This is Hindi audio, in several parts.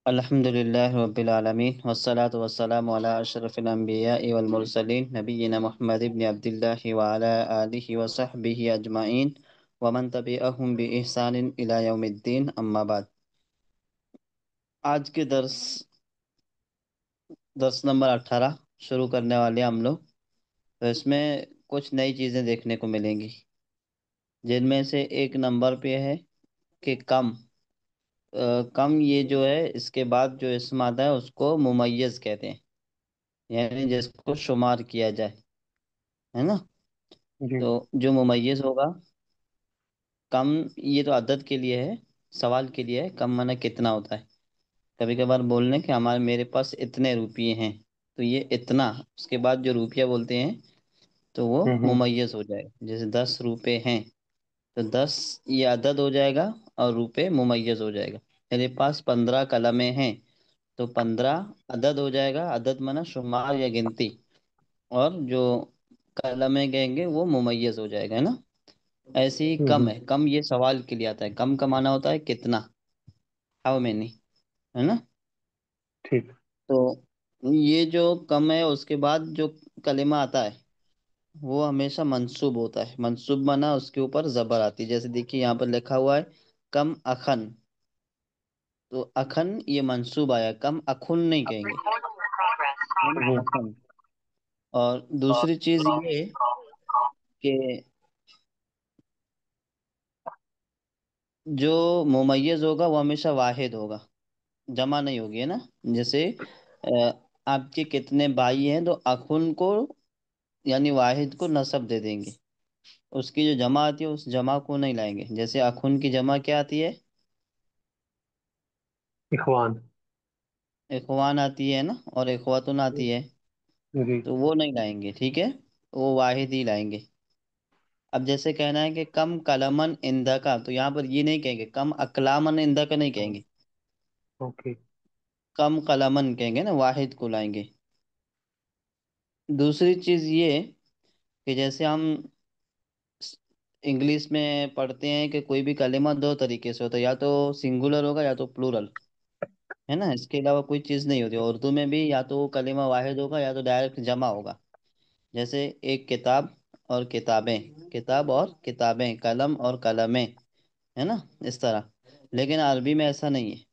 अल्हम्दुलिल्लाह रब्बिल आलमीन वस्सलातु वस्सलामु अला अशरफिल अंबिया'i वल मुरसलीन नबिय्यिना मुहम्मद इब्न अब्दिल्लाह व अला आलिहि व सहबिहि अजमाइन व मन तबिअहुम बि इहसानिन इला यौमिद्दीन अम्मा बाद। आज के दर्स नंबर 18 शुरू करने वाले हम लोग। तो इसमें कुछ नई चीज़ें देखने को मिलेंगी, जिनमें से एक नंबर पे है कि कम ये जो है इसके बाद जो इसम आता है उसको मुमय्यज कहते हैं, यानी जिसको शुमार किया जाए, है ना। जी। तो जो मुमय्यज होगा, कम ये तो अदद के लिए है, सवाल के लिए है। कम माना कितना होता है। कभी कभार बोलने कि हमारे मेरे पास इतने रुपये हैं, तो ये इतना, उसके बाद जो रुपया बोलते हैं तो वो हम्म। मुमय्यज हो जाएगा। जैसे 10 रुपये हैं तो 10 ये अदद हो जाएगा और रुपये मुमय्यज हो जाएगा। मेरे पास 15 कलमें हैं तो 15 अदद हो जाएगा। अदद माना शुमार या गिनती, और जो कलमें कहेंगे वो मुमय्यज हो जाएगा, है ना। ऐसे ही कम हम्म। है। कम ये सवाल के लिए आता है। कम का माना होता है कितना, हाउ मेनी, है ना। ठीक। तो ये जो कम है उसके बाद जो कलिमा आता है वो हमेशा मंसूब होता है। मंसूब माना उसके ऊपर जबर आती है। जैसे देखिए यहाँ पर लिखा हुआ है कम अखन, तो अखन ये मंसूब आया, कम अखुन नहीं कहेंगे, कम हम्म। अखन। और दूसरी चीज ये कि जो मुमय्यज होगा वो हमेशा वाहिद होगा, जमा नहीं होगी, है ना। जैसे आपके कितने भाई हैं तो अखुन को यानी वाहिद को नसब दे देंगे। उसकी जो जमा आती है उस जमा को नहीं लाएंगे। जैसे अखुन की जमा क्या आती है, इखवान। इखवान आती है ना, और इखवतुन आती है, जी। तो वो नहीं लाएंगे, ठीक है। वो वाहिद ही लाएंगे। अब जैसे कहना है कि कम कलमन इंदा का, तो यहाँ पर ये नहीं कहेंगे, कम अकलामन इंदा का नहीं कहेंगे, ओके। कम कलमन कहेंगे ना, वाहिद को लाएंगे। दूसरी चीज ये कि जैसे हम इंग्लिश में पढ़ते हैं कि कोई भी कलिमा दो तरीके से होता है, या तो सिंगुलर होगा या तो प्लूरल, है ना। इसके अलावा कोई चीज़ नहीं होती। उर्दू में भी या तो वो कलिमा वाहिद होगा या तो डायरेक्ट जमा होगा। जैसे एक किताब और किताबें, किताब और किताबें, कलम और कलमें, है ना, इस तरह। लेकिन अरबी में ऐसा नहीं है।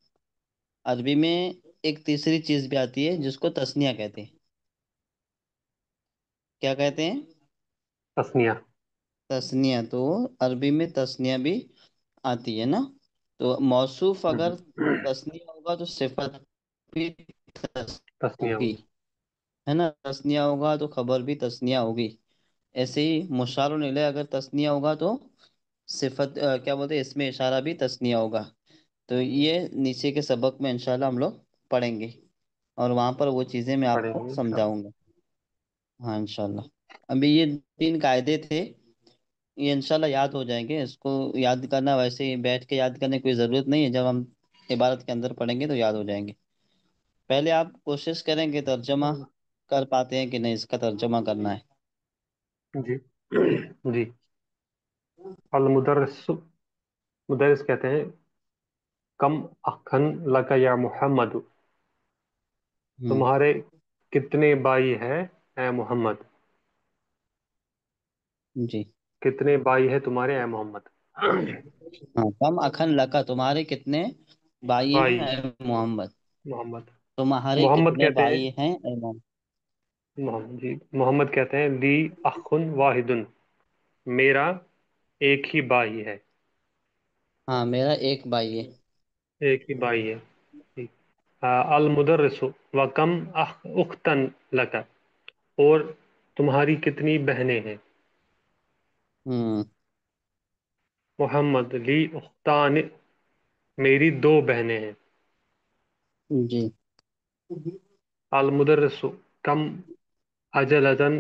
अरबी में एक तीसरी चीज़ भी आती है जिसको तस्निया कहते हैं। क्या कहते हैं? तस्निया। तस्निया। तो अरबी में तस्निया भी आती है ना। तो मौसूफ अगर तस्निया होगा तो सिफत भी तस्निया होगी, होगी। है ना। तस्निया होगा तो खबर भी तस्निया होगी। ऐसे ही मुशारुन इलैह अगर तस्निया होगा तो सिफत क्या बोलते हैं, इसमें इशारा भी तस्निया होगा। तो ये नीचे के सबक में इंशाल्लाह हम लोग पढ़ेंगे, और वहां पर वो चीजें मैं आपको पढ़ेंगे इंशाल्लाह। समझाऊंगा। हाँ इंशाल्लाह। अभी ये 3 कायदे थे, ये इंशाल्लाह याद हो जाएंगे। इसको याद करना वैसे ही बैठ के याद करने की कोई ज़रूरत नहीं है, जब हम इबारत के अंदर पढ़ेंगे तो याद हो जाएंगे। पहले आप कोशिश करेंगे तर्जमा कर पाते हैं कि नहीं, इसका तर्जमा करना है। जी। जी। अल मुदर्रिस, मुदर्रिस कहते हैं कम अखन लका या मोहम्मद, हम्म। तुम्हारे कितने भाई हैं ए मोहम्मद। जी। कितने भाई है तुम्हारे ए मोहम्मद। हाँ, कम अखन लका, तुम्हारे कितने भाई हैं भाई ए मोहम्मद। मोहम्मद। तुम्हारे मोहम्मद कितने कहते हैं, भाई हैं ए मोहम्मद। मोहम्मद जी, मोहम्मद कहते हैं ली अखुन वाहिदुन, मेरा एक ही भाई है। हाँ, मेरा एक भाई है। एक ही भाई है। ठीक। अल मुदर्रिसु व कम उख्तन लका, और तुम्हारी कितनी बहनें हैं। हम्म। मोहम्मद ली उख्तान, मेरी दो बहनें हैं। जी। अल मुदर्रिसु कम अजलतन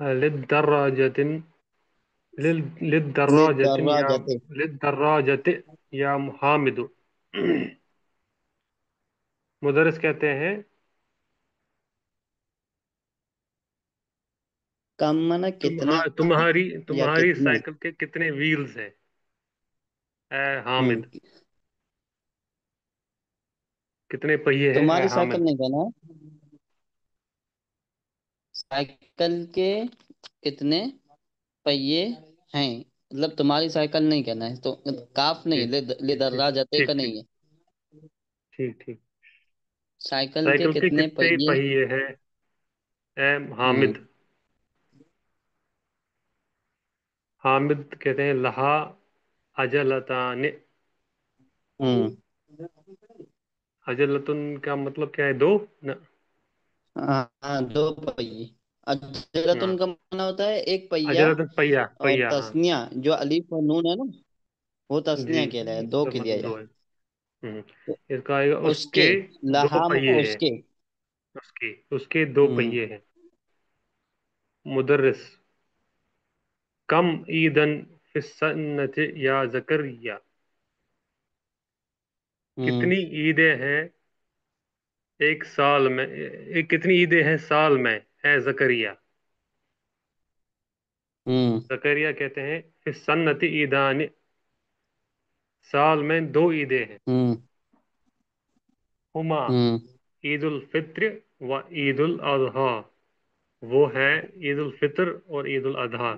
लिद्दर्राजतिन, ये लिद्दर्राजतिन दर्रा या जाते, लिद्दर्राजत या हामिदु। मुदर्रिस कहते हैं कम माना कितना तुम्हारी या तुम्हारी कितने। साइकिल के कितने व्हील्स हैं ए हम्म। हामिद। कितने पहिए हैं ए तुम्हारी साइकिल हामिद? नहीं कहना है, साइकिल के कितने पहिए हैं, मतलब तुम्हारी साइकिल नहीं कहना है तो। काफ नहीं, ठीक ले ठीक ठीक दर्रा जते का ठीक ठीक नहीं है। ठीक ठीक। साइकिल के साइकिल के कितने कितने पहिए। पहिए हैं ए हम्म। हामिद? हामिद कहते हैं लहा अजलतान। हम्म। अजलतुन का मतलब क्या है? दो न, हाँ हाँ, दो पहिए। हाँ, अजरतुन का माना होता है एक पहिया। अजलतुन पहिया और पहिया, हाँ। तस्निया जो अलीफ और नून है ना, वो जी, तस्निया कहलाए, दो इसका के लिया मतलब दो जाए। है। हम्म। तो इसका आएगा उसके, उसके दो लहा माना पहिए हैं। उसके। उसके उसके दो हम्म। पहिए हैं। मुदर्रिस कम ईदन फिसन्नत या जकरिया। हम्म। कितनी ईदें हैं एक साल में, कितनी ईदें हैं साल में है जकरिया? हम्म। जकरिया कहते हैं फिसन्नत ईदान, साल में दो ईदें हैं। हम्म। हुमा हम्म। ईद उल फित्र व ईद उल अजहा। वो है ईद उल फित्र और ईद उल अजहा।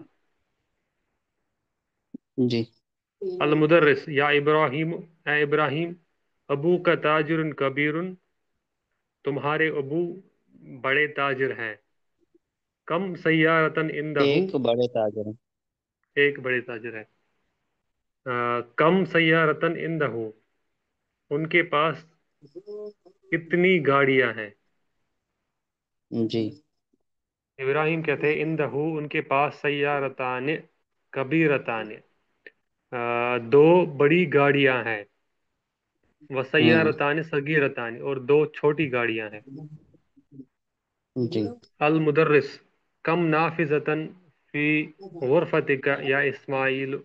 जी। अल मुदर्रिस या इब्राहिम, ए इब्राहिम अबू का ताजुर कबीर, तुम्हारे अबू बड़े ताजिर हैं। कम सय्यारतन इंदहू, एक बड़े ताजर हैं। एक बड़े ताजिर हैं। कम सय्यारतन इंदहू, उनके पास कितनी गाड़ियां हैं? जी। इब्राहिम कहते हैं इंदहू, उनके पास सय्यारतान कबीरतान, दो बड़ी गाड़ियां हैं। व हम्म। सय्यारतान सगीरतान, और दो छोटी गाड़ियां हैं। जी। अल मुदर्रिस कम नाफिजतन फी गुरफतिका या इस्माइल,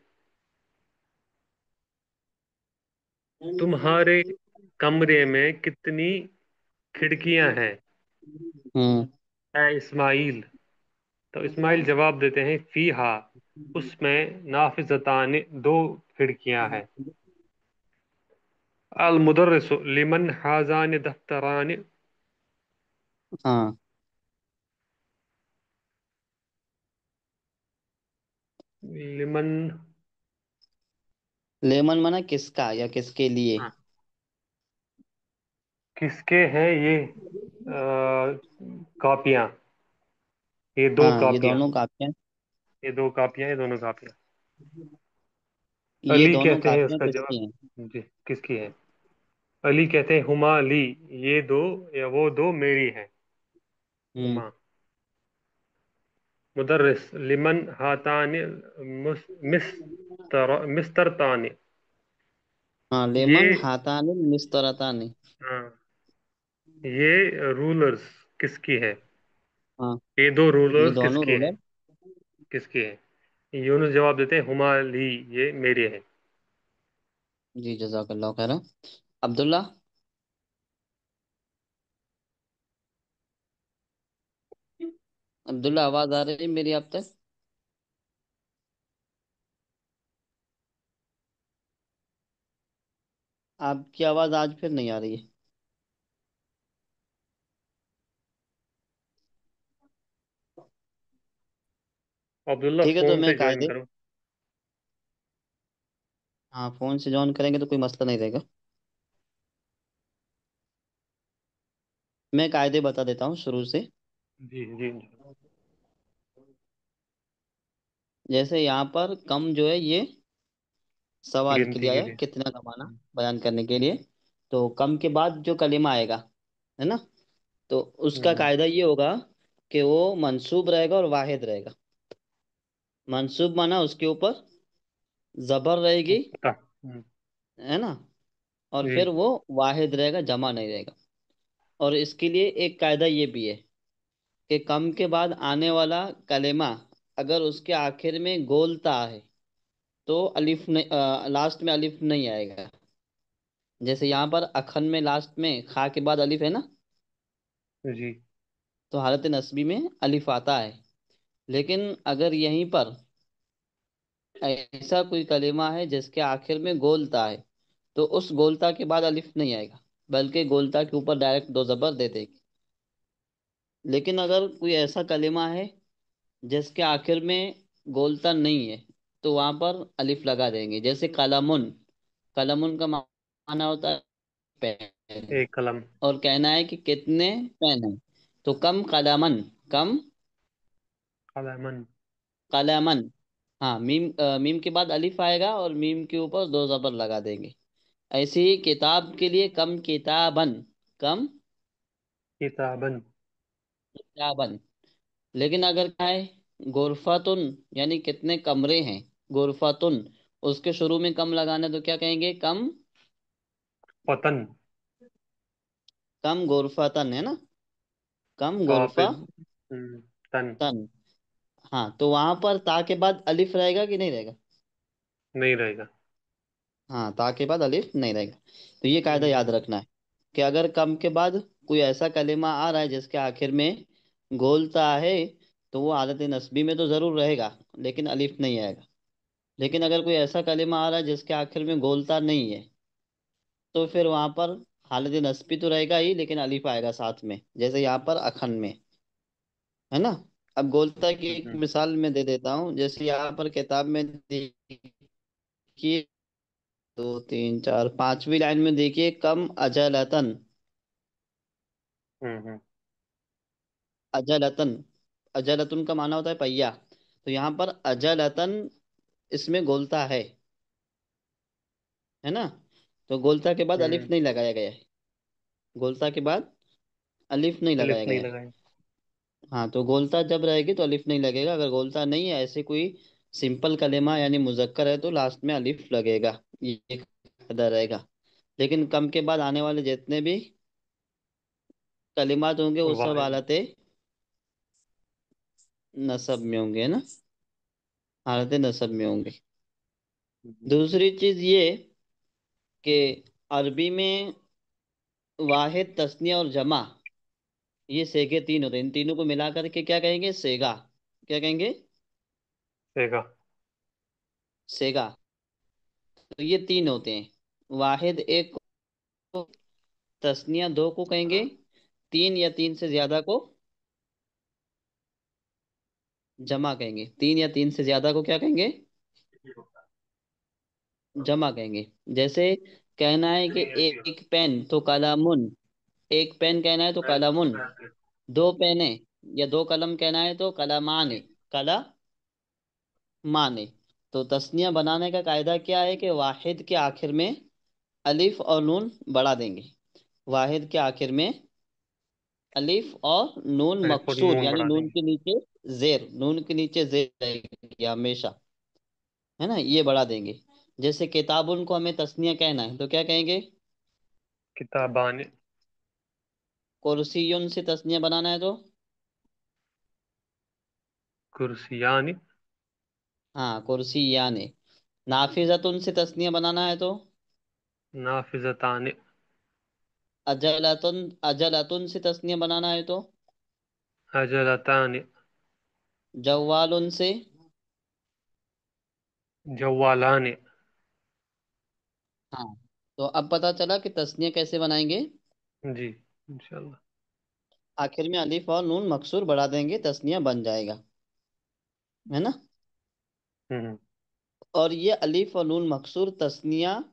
तुम्हारे कमरे में कितनी खिड़कियां हैं हम्म। ए इस्माइल? तो इस्माइल जवाब देते हैं फीहा, उसमें नाफिजतान, दो खिड़कियां हैं। अल मुदर्रिस लिमन हाजान दफ्तरान, हाँ। लिमन, लेमन माना किसका या किसके लिए। हाँ, किसके हैं ये कॉपियां? ये दो हाँ, ये कॉपियां, दोनों काफियां। ये दो कॉपियां, ये दोनों कॉपियां। ये अली दोनों कहते हैं काफियां उसका किसकी हैं। जवाब। जी, किसकी है? अली कहते हैं हुमा ली, ये दो या वो दो मेरी हैं। हम्म। हुमा। मुदर्रिस लिमन हातान मिस्तरतान, हाँ, ये, लेमन हाथानी निस्तरतानी। हाँ, ये रूलर्स किसकी है? हाँ, ये दो ये रूलर्स दोनों किसके हैं? रूलर। किसके हैं? यूनुस जवाब देते हैं हुमा ली, ये मेरे हैं। जी, जजाकल्लाह खैरा। अब्दुल्ला। अब्दुल्ला, आवाज आ रही है मेरी आप तक। आपकी आवाज आज फिर नहीं आ रही है। अब्दुल्ला ठीक है, तो फोन मैं से ज्वाइन कायदे। करो। हाँ, फोन से ज्वाइन करेंगे तो कोई मसला नहीं रहेगा। मैं कायदे बता देता हूँ शुरू से। जी जी जी। जैसे यहाँ पर कम जो है ये सवाल के गिनती लिए के आया, लिए। कितना कमाना बयान करने के लिए। तो कम के बाद जो कलिमा आएगा, है ना, तो उसका हम्म, कायदा ये होगा कि वो मंसूब रहेगा और वाहिद रहेगा। मंसूब माना उसके ऊपर जबर रहेगी, पता। है ना, और जी फिर वो वाहिद रहेगा, जमा नहीं रहेगा। और इसके लिए एक कायदा ये भी है कि कम के बाद आने वाला कलेमा अगर उसके आखिर में गोलता है तो अलिफ नहीं, लास्ट में अलिफ नहीं आएगा। जैसे यहाँ पर अखन में लास्ट में खा के बाद अलिफ है ना, जी तो हालत नस्बी में अलिफ आता है। लेकिन अगर यहीं पर ऐसा कोई कलेमा है जिसके आखिर में गोलता है तो उस गोलता के बाद अलिफ नहीं आएगा। बल्कि गोलता के ऊपर डायरेक्ट दो जबर दे देगी। लेकिन अगर कोई ऐसा कलिमा है जिसके आखिर में गोलता नहीं है, तो वहां पर अलिफ लगा देंगे। जैसे कलमुन, कलमुन का माना होता है पेन, एक कलम। और कहना है कि कितने पेन है, तो कम कलमन, कम कलमन। कलमन। हाँ, मीम के बाद अलिफ आएगा और मीम के ऊपर दो जबर लगा देंगे। ऐसे ही किताब के लिए कम किताबन, कम किताबन। किताबन। लेकिन अगर क्या है गोरफातुन, यानी कितने कमरे हैं, गोरफातुन, उसके शुरू में कम लगाना, तो क्या कहेंगे, कम, पतन। कम गोरफातन, है ना, कम हाँ पे गोरफा तन। तन। हाँ, तो वहां पर ता के बाद अलिफ रहेगा कि नहीं रहेगा? नहीं रहेगा। हाँ, ता के बाद अलिफ नहीं रहेगा। तो ये कायदा हम्म, याद रखना है कि अगर कम के बाद कोई ऐसा कलेमा आ रहा है जिसके आखिर में गोलता है, तो वो हालत नस्बी में तो जरूर रहेगा, लेकिन अलिफ नहीं आएगा। लेकिन अगर कोई ऐसा कलेमा आ रहा है जिसके आखिर में गोलता नहीं है, तो फिर वहां पर हालत नस्बी तो रहेगा ही, लेकिन अलिफ आएगा साथ में, जैसे यहाँ पर अखन में, है ना। अब गोलता की एक हम्म, मिसाल मैं दे देता हूँ। जैसे यहाँ पर किताब में देखिए, दो तीन चार पांचवी लाइन में देखिए, कम अजलतन, हम्म, अजलतन, अजलतन का माना होता है पहिया। तो यहाँ पर अजलतन, इसमें गोलता है ना। तो गोलता के बाद अलिफ हम्म। नहीं लगाया गया है, गोलता के बाद अलिफ नहीं अलिफ लगाया नहीं गया है। लगाए। हाँ, तो गोलता जब रहेगी तो अलिफ नहीं लगेगा। अगर गोलता नहीं है, ऐसे कोई सिंपल कलेमा यानी मुजक्कर है, तो लास्ट में अलिफ लगेगा। ये एक फायदा रहेगा। लेकिन कम के बाद आने वाले जितने भी कलिमात होंगे वो सब वाहिद। हालत नसब में होंगे, है ना, हालत नसब में होंगे। हम्म, दूसरी चीज ये कि अरबी में वाहिद, तस्निया और जमा, ये सेगे तीन होते हैं। इन तीनों को मिला करके क्या कहेंगे, सेगा। क्या कहेंगे, सेगा। सेगा। तो ये तीन होते हैं। वाहिद एक को, तस्निया दो को कहेंगे, तीन या तीन से ज्यादा को जमा कहेंगे। तीन या तीन से ज्यादा को क्या कहेंगे, जमा कहेंगे। जैसे कहना है कि एक पेन तो कलामुन, एक पेन कहना है तो कलामुन, दो पेने या दो कलम कहना है तो कलमाने, कला माने। तो तस्निया बनाने का कायदा क्या है कि वाहिद के आखिर में अलिफ और नून बढ़ा देंगे। वाहिद के आखिर में अलिफ और नून अलिफ और मकसूर, नून यानी बढ़ा नून देंगे। के नीचे जेर, नून के नीचे जेर रहेगी हमेशा, है ना, ये बढ़ा देंगे। जैसे किताबुन को हमें तस्निया कहना है तो क्या कहेंगे, किताबान। कुर्सियुन से तस्निया बनाना है तो, कुर्सियान। हाँ, कुर्सी यानी। नाफिजतुन से तस्निया बनाना है तो, नाफिजतान। अजलतुन, अजलतुन से तस्निया बनाना है तो, अजलतान। जवालुन से, जवालान। हाँ। तो अब पता चला कि तस्निया कैसे बनाएंगे। जी इंशाल्लाह। आखिर में अलिफ और नून मकसूर बढ़ा देंगे, तस्निया बन जाएगा, है ना। हम्म। और ये अलिफ और नून मकसूर तस्निया,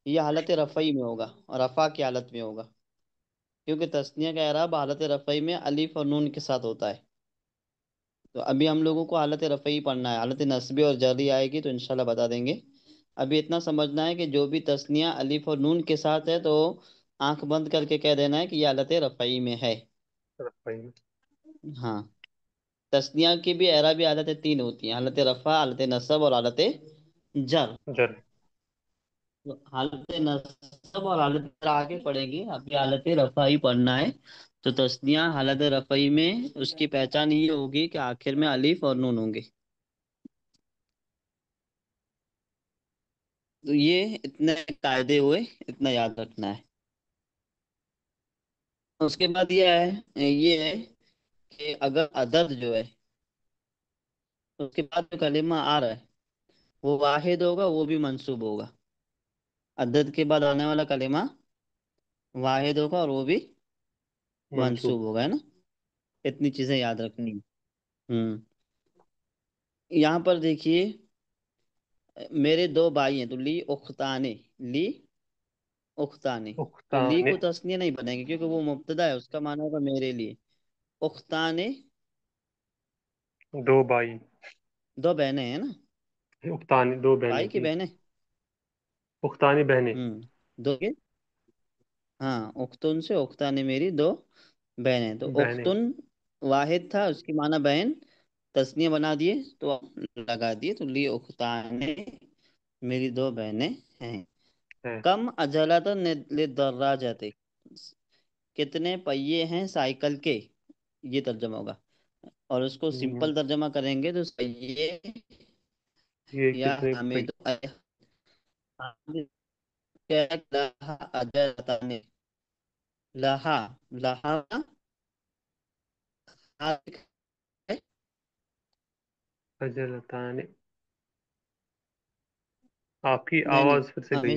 ये हालत रफ़ई में होगा, और रफ़ा की हालत में होगा। क्योंकि तस्निया का एराब हालत रफ़ई में अलिफ और नून के साथ होता है। तो अभी हम लोगों को हालत रफ़ई पढ़ना है, हालत नस्बी और जरी आएगी तो इंशाल्लाह बता देंगे। अभी इतना समझना है कि जो भी तस्निया अलिफ और नून के साथ है, तो आंख बंद करके कह देना है कि ये हालत रफ़ई में है। रफ़ई। हाँ, तस्निया की भी एराबी हालतें तीन होती हैं, हालत रफ़ा, हालत नसब और हालत जर। जर। तो हालत नसब और हालत जर आगे पढ़ेंगे, अभी हालत रफ़ा ही पढ़ना है। तो तस्निया हालत रफ़ई में उसकी पहचान ये होगी कि आखिर में अलिफ और नून होंगे। तो ये इतने कायदे हुए, इतना याद रखना है। उसके बाद ये है कि अगर अदद जो है, उसके बाद जो कलिमा आ रहा है वो वाहिद होगा, वो भी मंसूब होगा। अदद के बाद आने वाला कलिमा वाहिद होगा, और वो भी मंसूब। मंसूब होगा, है ना। इतनी चीजें याद रखनी है। हम्म। यहाँ पर देखिए, मेरे दो भाई हैं, तो ली उख्ताने, ली उख्ताने। तो ली उख्ताने। को तस्नीया नहीं बनेंगे, क्योंकि वो मुब्तदा है, उसका माना होगा मेरे लिए। उख्ताने, दो भाई। दो बहनें हैं ना। उख्तानी दो बहनें भाई की जी। बहनें। उख्तानी बहनें। दो के, हाँ, उख्तुन से उख्ताने, मेरी दो बहनें। तो बहनें। उख्तुन वाहिद था, उसकी माना बहन, तस्नीया बना दिए तो लगा दिए, तो ली उख्ताने, मेरी दो बहनें हैं। है। कम अजलतन ले दर्राजाते, कितने पहिए हैं साइकिल के, ये तर्जमा होगा। और उसको हम्म, सिंपल तर्जमा करेंगे तो पहिए, ये या कितने हमें पे। तो क्या है, लहा अजलतन, लहा, लहा है, अजलताने। आपकी नहीं नहीं, आवाज फिर से गई। हमें,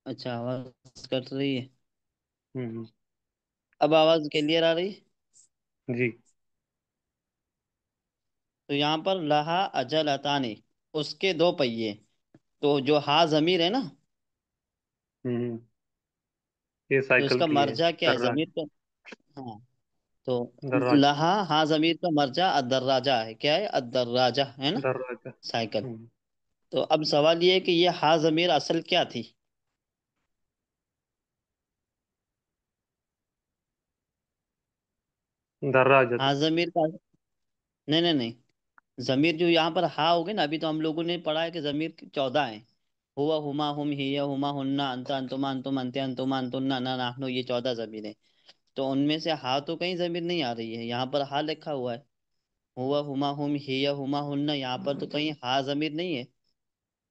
अच्छा आवाज कट रही है। हम्म। अब आवाज क्लियर आ रही है। जी। तो यहाँ पर लहा अजल अताने, उसके दो पहिए। तो जो हा जमीर है ना, हम्म। ये तो साइकिल इसका की है। मर्जा क्या है, दर्रा। जमीर का। हाँ, तो दर्राज। लहा हा जमीर का मर्जा अदर्राजा है, क्या है, अदर्राजा, है ना, दर्राजा। साइकिल। तो अब सवाल ये है कि ये हा जमीर असल क्या थी। दर्राजा हा तो। जमीर का, नहीं नहीं नहीं, जमीर जो यहाँ पर हा हो गए ना, अभी तो हम लोगों ने पढ़ा है कि जमीर 14 है। हुआ, हुमा, हुम, हिया, हुमा, हुन्ना, अंता, अंतुमा, अंतुम, अंत्य, अंतुमा, अंतुन्ना, ना, नाहनु, ये 14 जमीर है। तो उनमें से हा तो कहीं जमीर नहीं आ रही है, यहाँ पर हा लिखा हुआ है। हुआ, हुमा, हुम, हिया, हुमा, हुन्ना, यहाँ पर तो कहीं हा जमीर नहीं है।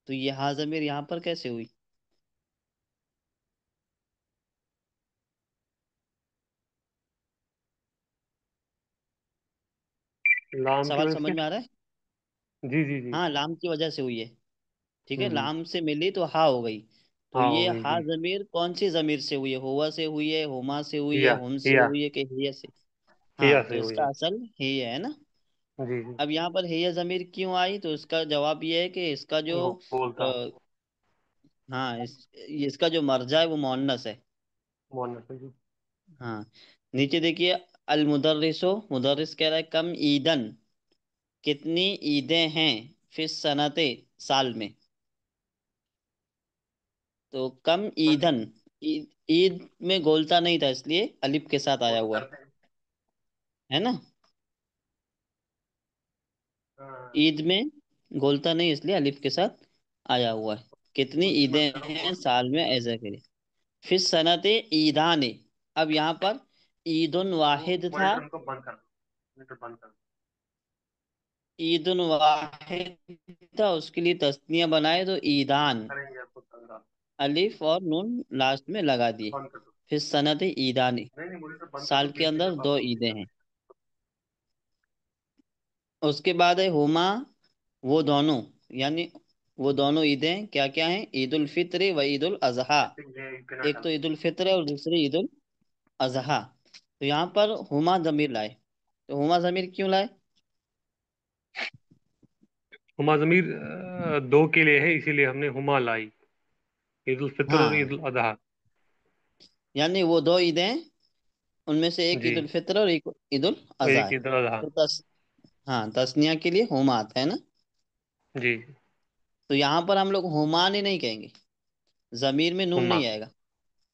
तो ये हा जमीर यहाँ पर कैसे हुई। लाम की सवाल वजह समझ से। में आ रहा है। जी जी जी। हाँ, लाम की वजह से हुई है। ठीक है, हम्म। लाम से मिली तो हा हो गई। तो हाँ हो ये गई हा जी। जमीर कौन सी जमीर से हुई है, हुआ से हुई है, हुमा से हुई है, हिया। हुम से हिया। हुई है, कि हिया से। हिया हाँ, तो से हुई इसका है। असल ही है ना। जी जी। अब यहाँ पर हिया जमीर क्यों आई, तो इसका जवाब ये है कि इसका जो बोलता। आ, हाँ, इसका जो मर्जा है वो मुअन्नस है। मोहन से जी। हाँ, नीचे देखिए, अल मुदर्रिसो, मुदर्रिस कह रहा है कम ईदन, कितनी ईदें हैं, फिस सनते, साल में। तो कम ईदन, ईद, ईद में गोलता नहीं था, इसलिए अलिफ के साथ आया बोल हुआ है करते हैं। है ना। हाँ। ईद में गोलता नहीं, इसलिए अलिफ के साथ आया हुआ है। कितनी कुछ मत ईदें करो हैं बोल। साल में, ऐसा करिए। फिर सनते ईदान, अब यहाँ पर ईदुन वो वाहिद था। मॉनिटर को बंद कर दो। मॉनिटर बंद कर ईदुन वाहिद था, उसके लिए तस्निया बनाए तो ईदान, दो। करेंगे आपको तगड़ा। अलिफ और नून लास्ट में लगा दिए। बंद कर दो। फिर सनत ईदानी, नहीं नहीं मॉनिटर बंद कर दो, साल के बीच बीच में अंदर बात दो मत ईदें कीजिए। हैं। उसके बाद है हुमा, वो दोनों, यानी वो दोनों ईदें क्या क्या हैं, ईद उल फित्र व ईद उल अजहा। सेटिंग है बिना एक डाल। तो ईद उल फित्र है और दूसरी ईद उल अजहा। तो यहाँ पर हुमा जमीर लाए, तो हुमा जमीर क्यों लाए। हुमा जमीर दो के लिए है, इसीलिए हमने हुमा लाई। ईद उल फित्र और ईद हाँ, उल अजहा। यानी वो दो ईदें हैं, उनमें से एक जी। ईद उल फित्र और एक ईद उल और अजहा एक है। ईद उल अजहा। तो हाँ, तस्निया के लिए हुमा आता है ना। जी। तो यहाँ पर हम लोग हुमानी नहीं कहेंगे, जमीर में नून हुमा। नहीं आएगा।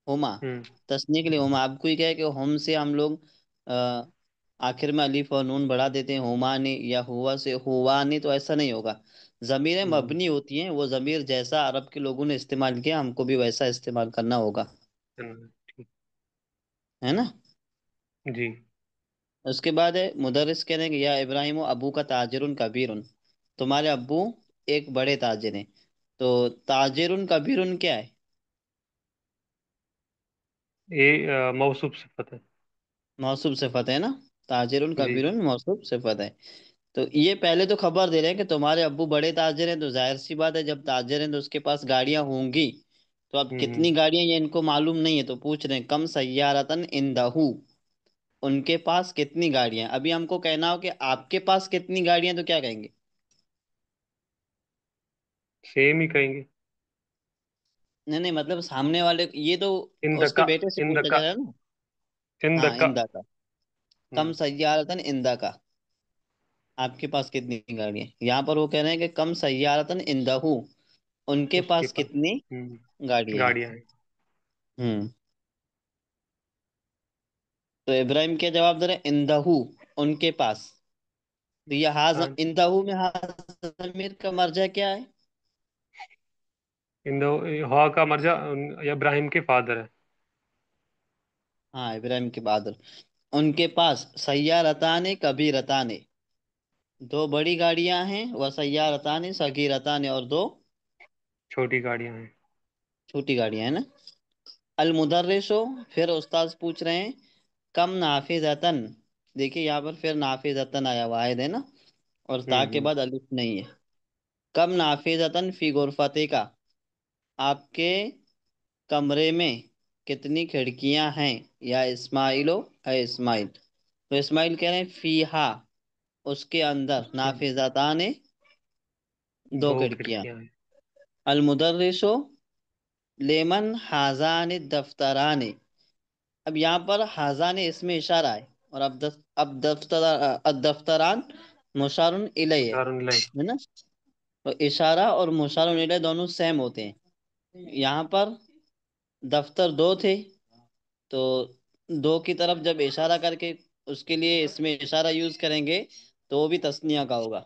हुमा, हम्म। तस्नीया के लिए हुमा। अब कोई कहे कि हम से हम लोग अ, आखिर में अलिफ और नून बढ़ा देते हैं, हुमानी या हुआ से हुवानी, तो ऐसा नहीं होगा। जमीरें हम्म। मबनी होती हैं, वो जमीर जैसा अरब के लोगों ने इस्तेमाल किया, हमको भी वैसा इस्तेमाल करना होगा, ठीक। है ना। जी। उसके बाद है मुदर्रिस कह रहे हैं कि या इब्राहिम अबू का ताजिरुन कबीरुन, तुम्हारे अब्बू एक बड़े ताजिर हैं। तो ताजिरुन कबीरुन क्या है, ये मौसूफ सिफत है। मौसूब सिफत है ना। ताजिरुन जी। कबीरुन मौसूब सिफत है। तो ये पहले तो खबर दे रहे हैं कि तुम्हारे अब्बू बड़े ताजिर हैं, तो जाहिर सी बात है, जब ताजिर हैं तो उसके पास गाड़ियां होंगी। तो अब हम्म। कितनी गाड़ियां ये इनको मालूम नहीं है, तो पूछ रहे हैं कम सय्यारतन इंदहू, उनके पास कितनी गाड़ियां। अभी हमको कहना हो कि आपके पास कितनी गाड़ियां, तो क्या कहेंगे? सेम ही कहेंगे। नहीं नहीं, मतलब सामने वाले ये तो उसके इंदका। बेटे से पूछा जा इंदका। रहा है ना। हाँ, इंदका। इंदा का। कम हम्म। सय्यारतन इंदा का, आपके पास कितनी गाड़ियां। यहाँ पर वो कह रहे हैं कि कम सय्यारतन इंदहू, उनके उसके पास पास। कितनी गाड़ियां हैं। गाड़ियां हैं। हम्म। तो इब्राहिम क्या जवाब दे रहे हैं? इंदहू, उनके पास। तो ये हाज हाँ। इंदहू में हाज जमीर का मर्जा क्या है? इंदो हवा का मर्जा इब्राहिम के फादर है। हाँ, इब्राहिम के बाद उनके पास सय्यारताने कबीरताने, दो बड़ी गाड़ियां हैं, वह सय्यारताने सगीरताने, और दो छोटी गाड़ियां हैं। छोटी गाड़ियां हैं ना। अल मुदर्रिसो, फिर उस्ताद पूछ रहे हैं कम नाफिजतन। देखिए यहाँ पर फिर नाफिजतन आया, वाहिद है ना, और ता के हम्म। बाद अलिफ नहीं है। कम नाफिजतन फी गुरफते का, आपके कमरे में कितनी खिड़कियां हैं, या इस्माइलो है इस्माइल। तो इस्माइल कह रहे हैं फीहा, उसके अंदर उसके नाफिजताने, दो दो खिड़कियां। खिड़कियां हैं। अल मुदर्रिसो लेमन हाजान दफ्तराने, अब यहाँ पर हाजाने इसमें इशारा है, और अब दफ्तरान मुशारुन इलय मुशारुन इलैह। है ना। तो इशारा और मुशारुन इलय दोनों सेम होते हैं। यहाँ पर दफ्तर दो थे, तो दो की तरफ जब इशारा करके उसके लिए इसमें इशारा यूज करेंगे, तो वो भी तस्निया का होगा,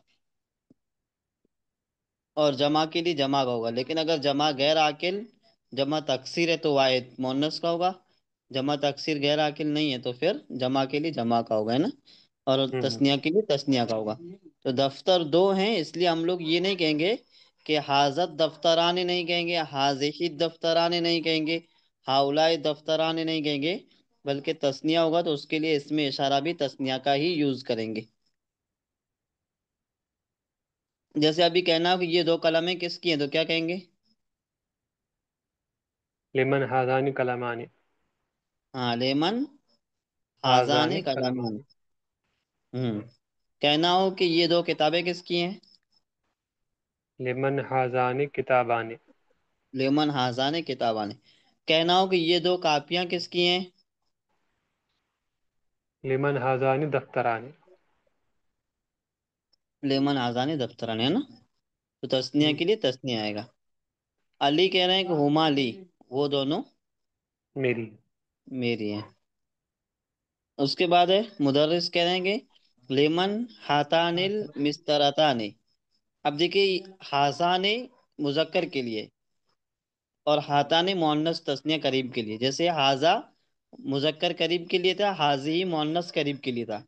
और जमा के लिए जमा का होगा। लेकिन अगर जमा गैर आकिल, जमा तकसीर है, तो वाहिद मुअन्नस का होगा। जमा तकसीर गैर आकिल नहीं है, तो फिर जमा के लिए जमा का होगा, है ना। और हम्म। तस्निया के लिए तस्निया का होगा। तो दफ्तर दो हैं, इसलिए हम लोग ये नहीं कहेंगे कि हाजत दफ्तराने, नहीं कहेंगे हाजिही दफ्तराने, नहीं कहेंगे हाउलाए दफ्तराने, नहीं कहेंगे, बल्कि तस्निया होगा, तो उसके लिए इसमें इशारा भी तस्निया का ही यूज करेंगे। जैसे अभी कहना हो कि ये दो कलमें किसकी हैं, तो क्या कहेंगे? लिमन हादानी कलामानी। हाँ, लेमन हाजानी हाजाने कलमान। कलामानी। हम्म। कहना हो कि ये दो किताबें किसकी हैं? लिमन हाजानी किताबानी। लेमन हाजाने किताबाने। कहना हो कि ये दो कापियां किसकी हैं? लिमन हाजानी दफ्तरानी। लेमन हाजाने दफ्तरान, है ना। तो तस्निया हम्म। के लिए तस्निया आएगा। अली कह रहे हैं कि हुमा अली, वो दोनों मेरी। मेरी हैं। उसके बाद है मुदर्रिस कह रहे हैं कि लेमन हातानिल मिस्तरताने। अब देखिए, हाजाने मुजक्कर के लिए, और हाताने मुअन्नस तस्निया करीब के लिए। जैसे हाजा मुजक्कर करीब के लिए था, हाजी मुअन्नस करीब के लिए था,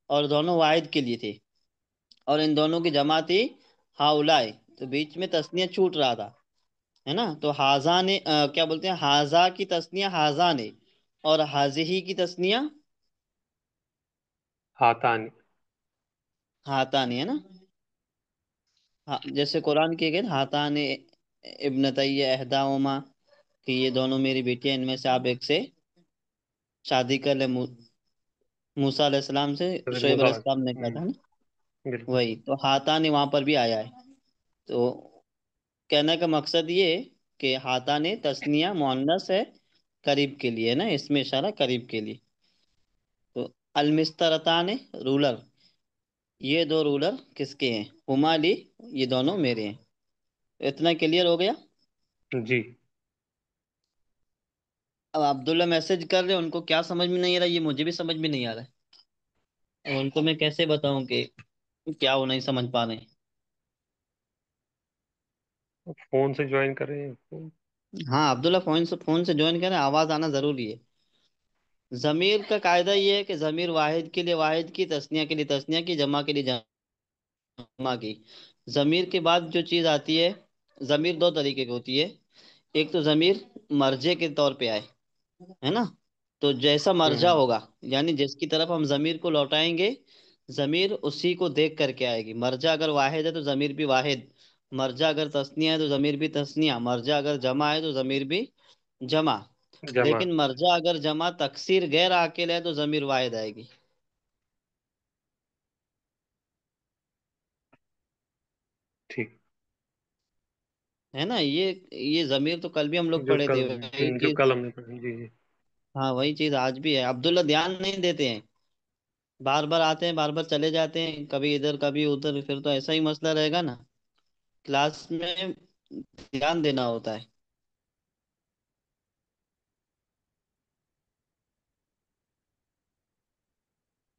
और दोनों वाहिद के लिए थे, और इन दोनों की जमा थी हाउलाए, तो बीच में तस्निया छूट रहा था, है ना। तो हाजा ने क्या बोलते हैं, हाजा की तस्निया हाजा ने, और हाजिही की तस्निया हातानी। हाथा ने, है ना। हाँ, जैसे कुरान के गए हाथा ने इब्नतैय एहदाहुमा, कि ये दोनों मेरी बेटियां, इनमें से आप एक से शादी कर ले। मूसा अलैहिस्सलाम से हज़रत शुएब मूसा। अलैहिस्सलाम ने कहा था ना। बिल्कुल। वही तो हाथा ने वहां पर भी आया है। तो कहने का मकसद ये कि हाथा ने तस्निया मुअन्नस है, करीब के लिए, है ना, इसमें इशारा करीब के लिए। तो अलमिस्तरता ने रूलर, ये दो रूलर किसके हैं? हुमाली, ये दोनों मेरे हैं। इतना क्लियर हो गया। जी। अब अब्दुल्ला मैसेज कर रहे हैं, उनको क्या समझ में नहीं आ रहा, ये मुझे भी समझ में नहीं आ रहा है। उनको मैं कैसे बताऊं कि क्या वो नहीं समझ पा रहे हैं। फोन से ज्वाइन कर रहे हैं। हाँ, अब्दुल्ला फोन से ज्वाइन करें, आवाज आना जरूरी है। जमीर का कायदा ये है कि जमीर वाहिद के लिए वाहिद की, तस्निया के लिए तस्निया की, जमा के लिए जमा की। जमीर के बाद जो चीज आती है, जमीर दो तरीके की होती है। एक तो जमीर मर्जे के तौर पे आए, है ना। तो जैसा मर्जा हम्म। होगा, यानी जिसकी तरफ हम जमीर को लौटाएंगे, जमीर उसी को देख करके आएगी। मर्जा अगर वाहिद है तो जमीर भी वाहिद, मर्जा अगर तस्निया है तो जमीर भी तस्निया, मर्जा अगर जमा है तो जमीर भी जमा। जमा। लेकिन मर्जा अगर जमा तकसीर गैर अकेला है तो जमीर वाहिद आएगी। ठीक। है ना, ये जमीर तो कल भी हम लोग जो पढ़े कल, थे, वही जो चीज। कल हमने पढ़ी, जी जी। हाँ वही चीज आज भी है, अब्दुल्ला ध्यान नहीं देते हैं, बार बार आते हैं बार बार चले जाते हैं, कभी इधर कभी उधर, फिर तो ऐसा ही मसला रहेगा ना क्लास में, ध्यान देना होता है।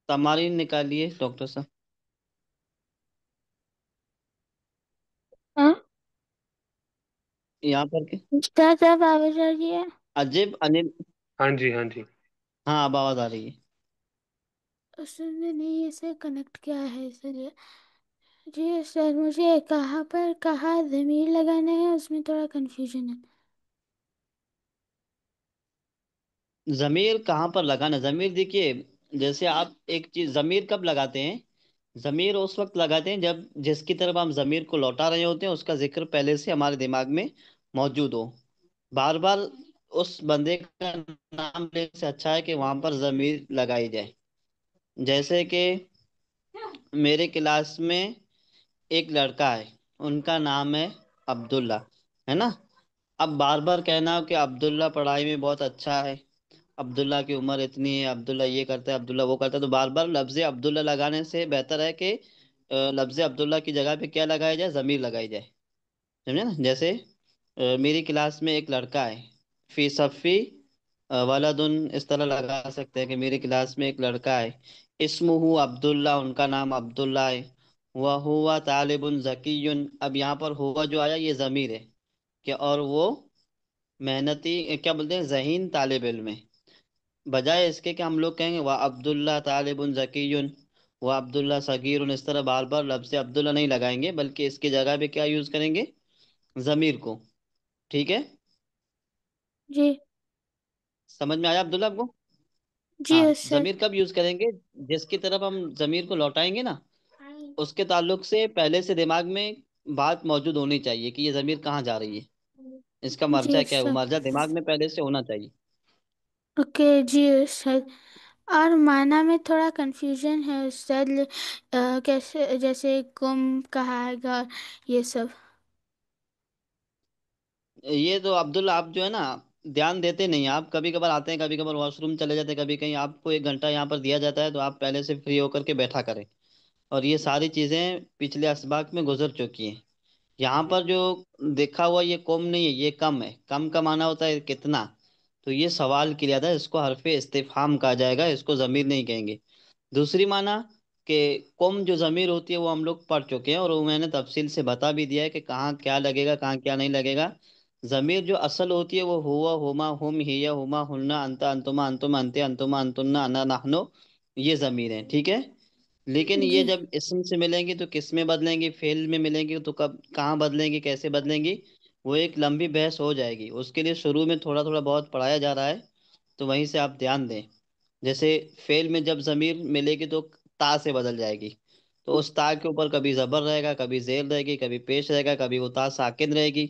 तमारीन निकालिए डॉक्टर साहब, हाँ। यहाँ पर के। उस्ताद आप आवाज आ रही है? अजीब अनिल। हाँ जी, हाँ जी। हाँ अब आवाज आ रही है। उसने नहीं इसे कनेक्ट किया है इसलिए। जी सर, मुझे कहाँ पर कहाँ ज़मीर लगाना है उसमें थोड़ा कंफ्यूजन है। जमीर कहाँ पर लगाना, जमीर देखिए, जैसे आप एक चीज, जमीर कब लगाते हैं, जमीर उस वक्त लगाते हैं जब जिसकी तरफ हम जमीर को लौटा रहे होते हैं उसका जिक्र पहले से हमारे दिमाग में मौजूद हो। बार बार उस बंदे का नाम लेने से अच्छा है कि वहां पर जमीर लगाई जाए। जैसे कि मेरे क्लास में एक लड़का है, उनका नाम है अब्दुल्ला, है ना। अब बार बार कहना कि अब्दुल्ला पढ़ाई में बहुत अच्छा है, अब्दुल्ला की उम्र इतनी है, अब्दुल्ला ये करता है, अब्दुल्ला वो करता है, तो बार बार लफ्ज अब्दुल्ला लगाने से बेहतर है कि लफ्ज अब्दुल्ला की जगह पे क्या लगाया जाए, जमीर लगाई जाए। समझे ना। जैसे मेरी क्लास में एक लड़का है, फी सफ़ी वलदुन, इस तरह लगा सकते हैं कि मेरी क्लास में एक लड़का है, इस्मुहु अब्दुल्ला, उनका नाम अब्दुल्ला है, वह हुआ तालिबुन जकीयुन। अब यहाँ पर हुआ जो आया ये जमीर है कि, और वो मेहनती, क्या बोलते हैं, जहीन तालिब इल्म है। बजाय इसके कि हम लोग कहेंगे वह अब्दुल्ला तालिबुन जकीयुन, वह अब्दुल्ला सगीरुन, इस तरह बार बार लफ्ज से अब्दुल्ला नहीं लगाएंगे, बल्कि इसकी जगह पे क्या यूज करेंगे, जमीर को। ठीक है, जी। समझ में आया अब्दुल्ला आपको। जी हाँ, सर। जमीर कब यूज करेंगे, जिसकी तरफ हम जमीर को लौटाएंगे ना, उसके ताल्लुक से पहले से दिमाग में बात मौजूद होनी चाहिए कि ये जमीर कहाँ जा रही है, इसका जी मर्जा क्या है, वो सर। मर्जा दिमाग में पहले से होना चाहिए। ओके जी सर। और माना में थोड़ा कंफ्यूजन है उस्ताद, कैसे जैसे गुम कहा है ये सब। ये तो अब्दुल्ला आप जो है ना, ध्यान देते नहीं, आप कभी कभार आते हैं, कभी कभार वॉशरूम चले जाते हैं, कभी कहीं, आपको 1 घंटा यहाँ पर दिया जाता है तो आप पहले से फ्री होकर के बैठा करें। और ये सारी चीजें पिछले असबाक में गुजर चुकी हैं। यहाँ पर जो देखा हुआ ये कम नहीं है, ये कम है, कम का माना होता है कितना। तो ये सवाल किया था, इसको हरफे इस्तिफहाम कहा जाएगा, इसको जमीर नहीं कहेंगे। दूसरी माना कि कम जो जमीर होती है वो हम लोग पढ़ चुके हैं, और वो मैंने तफसील से बता भी दिया है कि कहाँ क्या लगेगा कहाँ क्या नहीं लगेगा। जमीर जो असल होती है वो हुआ, हुमा, हुम, हिया, हुमा, हुन्ना, अंता, अंतुमा, अंतुम, अंते, अंतुमा, अंतुन्ना, अना, नहनो, ये जमीर है। ठीक है। लेकिन ये जी जब इसम से मिलेंगी तो किस में बदलेंगी, फेल में मिलेंगी तो कब कहाँ बदलेंगी, कैसे बदलेंगी, वो एक लंबी बहस हो जाएगी। उसके लिए शुरू में थोड़ा थोड़ा बहुत पढ़ाया जा रहा है, तो वहीं से आप ध्यान दें। जैसे फेल में जब जमीर मिलेगी तो ता से बदल जाएगी, तो उस ता के ऊपर कभी जबर रहेगा, कभी जेर रहेगी, कभी पेश रहेगा, कभी वो ता साकिन रहेगी।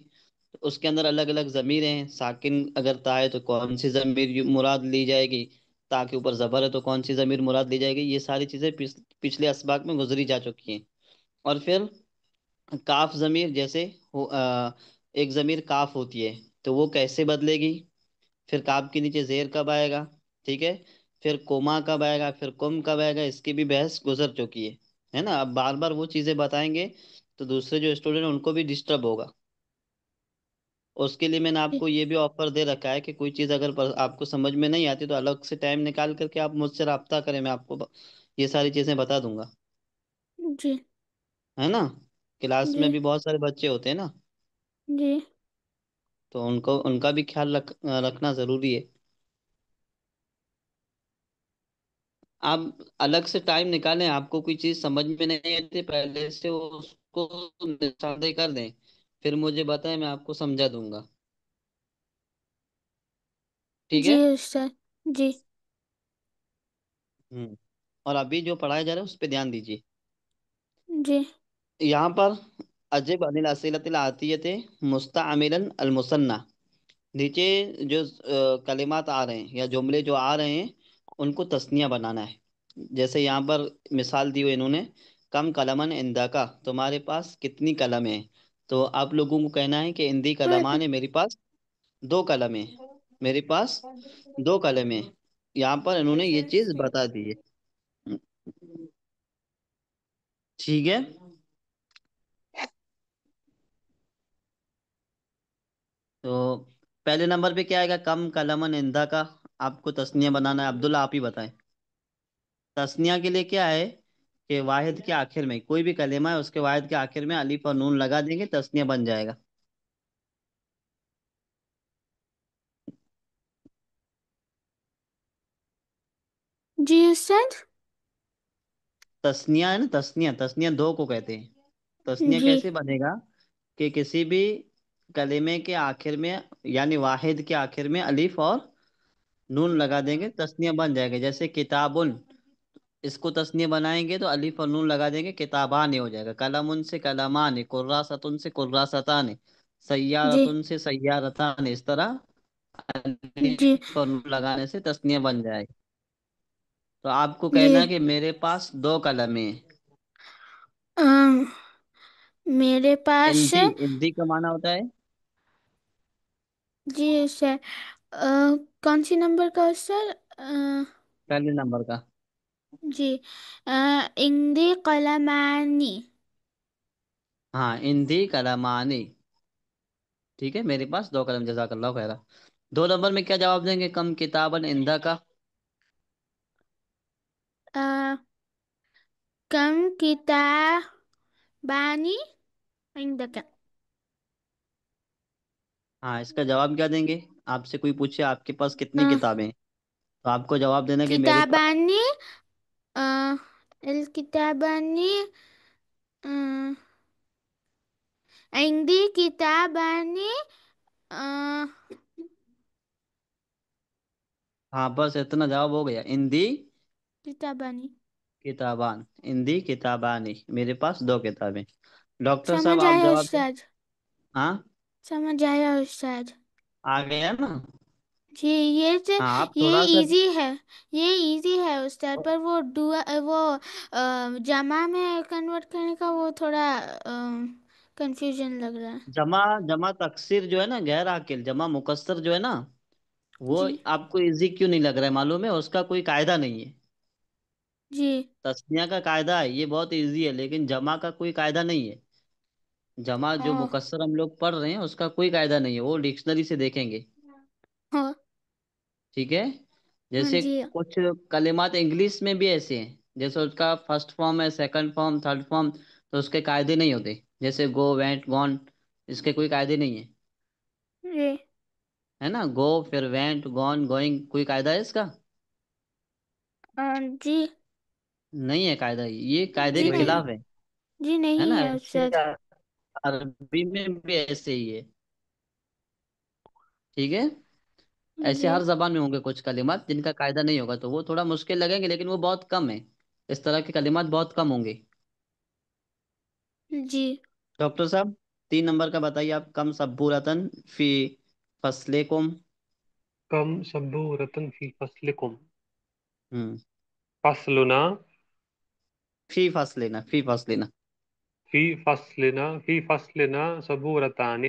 तो उसके अंदर अलग अलग जमीरें हैं, साकिन अगर ता है तो कौन सी जमीर मुराद ली जाएगी, ता के ऊपर जबर है तो कौन सी जमीर मुराद ली जाएगी, ये सारी चीजें पिछले असबाक में गुजरी जा चुकी हैं। और फिर काफ जमीर, जैसे एक जमीर काफ होती है तो वो कैसे बदलेगी, फिर काफ के नीचे जेर कब आएगा, ठीक है, फिर कोमा कब आएगा, फिर कुम कब आएगा, इसकी भी बहस गुजर चुकी है ना। अब बार बार वो चीजें बताएंगे तो दूसरे जो स्टूडेंट हैं उनको भी डिस्टर्ब होगा। उसके लिए मैंने जी आपको ये भी ऑफर दे रखा है कि कोई चीज़ अगर आपको समझ में नहीं आती तो अलग से टाइम निकाल करके आप मुझसे रब्ता करें, मैं आपको ये सारी चीज़ें बता दूंगा। जी है ना। क्लास जी में भी बहुत सारे बच्चे होते हैं ना, जी तो उनको उनका भी ख्याल रखना ज़रूरी है। आप अलग से टाइम निकालें, आपको कोई चीज़ समझ में नहीं आती पहले से उसको निशानदेही कर दें, फिर मुझे बताएं, मैं आपको समझा दूंगा। ठीक जी है। उस्ताद। जी और अभी जो पढ़ाया जा रहा है उस पर ध्यान दीजिए। जी यहाँ पर अजिब अनिल असीलतिल आतियते मुस्तअमिलन अल मुसन्ना। नीचे जो कलिमात आ रहे हैं या जुमले जो आ रहे हैं उनको तस्निया बनाना है। जैसे यहाँ पर मिसाल दी हुई इन्होंने, कम कलमन इंदा का, तुम्हारे पास कितनी कलम है। तो आप लोगों को कहना है कि इंदी कलमान है, मेरे पास दो कलम है, मेरे पास दो कलम है। यहाँ पर इन्होंने ये चीज बता दी है। ठीक है। तो पहले नंबर पे क्या आएगा, कम कलमन इंदा का। आपको तस्निया बनाना है, अब्दुल्ला आप ही बताएं। तस्निया के लिए क्या है कि वाहिद के आखिर में कोई भी कलेमा है उसके वाहिद के आखिर में अलीफ और नून लगा देंगे, तस्निया बन जाएगा। जी उस्ताद। तस्निया है ना, तस्निया, तस्निया दो को कहते हैं। तस्निया जी कैसे बनेगा कि किसी भी कलेमे के आखिर में यानी वाहिद के आखिर में अलीफ और नून लगा देंगे, तस्निया बन जाएगा। जैसे किताबुन, इसको तस्निया बनाएंगे तो अलीफ और नून लगा देंगे, किताबान हो जाएगा। कलमुन से कलमान, कुर्रासतुन से कुर्रासतान, जी सय्यारतुन से सय्यारतान, इस तरह जी। अलीफ और नून लगाने से तस्निया बन जाएगी। तो आपको कहना है जी कि मेरे पास दो कलमें हैं। अम, मेरे पास। इंदी, इंदी का माना होता है। जी सर। कौन सी नंबर का सर? पहले नंबर का। जी। इंदी कलमानी। हाँ, इंदी कलमानी। ठीक है, मेरे पास दो कलम, जजाकल्लाह खैरा। दो नंबर में क्या जवाब देंगे, कम किताबन इंदा का। अ, कम किताबानी इंदका। हाँ, इसका जवाब क्या देंगे। आपसे कोई पूछे आपके पास कितनी अ, किताबें हैं, तो आपको जवाब देना कि मेरे पास। किताबानी। अ, अल किताबानी। अ, इंदी किताबानी। अ, हाँ, बस इतना जवाब हो गया, इंदी किताबानी। किताबान, इंदी किताबानी, मेरे पास दो किताबें। डॉक्टर साहब समझ आप आया जवाब दें। उस्ताद। हाँ, समझ आया उस्ताद। आ गया ना। जी ये से हाँ, आप ये थोड़ा सा। इजी है। ये इजी है उस्ताद, पर वो डुआ वो जमा में कन्वर्ट करने का वो थोड़ा कंफ्यूजन लग रहा है। जमा, जमा तकसीर जो है ना, गैर आकिल जमा मुकस्सर जो है ना, वो जी आपको इजी क्यों नहीं लग रहा है मालूम है, उसका कोई कायदा नहीं है। जी। तस्निया का कायदा है, ये बहुत इजी है, लेकिन जमा का कोई कायदा नहीं है। जमा जो हाँ मुकस्सर हम लोग पढ़ रहे हैं उसका कोई कायदा नहीं है, वो डिक्शनरी से देखेंगे। हाँ ठीक है। हाँ जैसे जी। कुछ कलिमात इंग्लिश में भी ऐसे हैं, जैसे उसका फर्स्ट फॉर्म है, सेकंड फॉर्म, थर्ड फॉर्म, तो उसके कायदे नहीं होते। जैसे गो, वेंट, गॉन, इसके कोई कायदे नहीं है। जी है ना, गो फिर वेंट गॉन गोइंग, कोई कायदा है इसका। जी। नहीं है कायदा, ये कायदे जी के नहीं। खिलाफ है। जी है नहीं ना, है ऐसे उस्ताद। अरबी में भी ऐसे ही है। ठीक है। ऐसे जी हर जबान में होंगे कुछ कलिमात जिनका कायदा नहीं होगा, तो वो थोड़ा मुश्किल लगेंगे, लेकिन वो बहुत कम है। इस तरह के कलिमात बहुत कम होंगे। जी। डॉक्टर साहब, तीन नंबर का बताइए आप, कम सब्बूरतन फी फसलेकुम। कम सब्बू रतन फी फसलिकुम। हम्म। फसलुना। फी फसलेना, फी फसलेना। फी फसलिना सबूरतानि।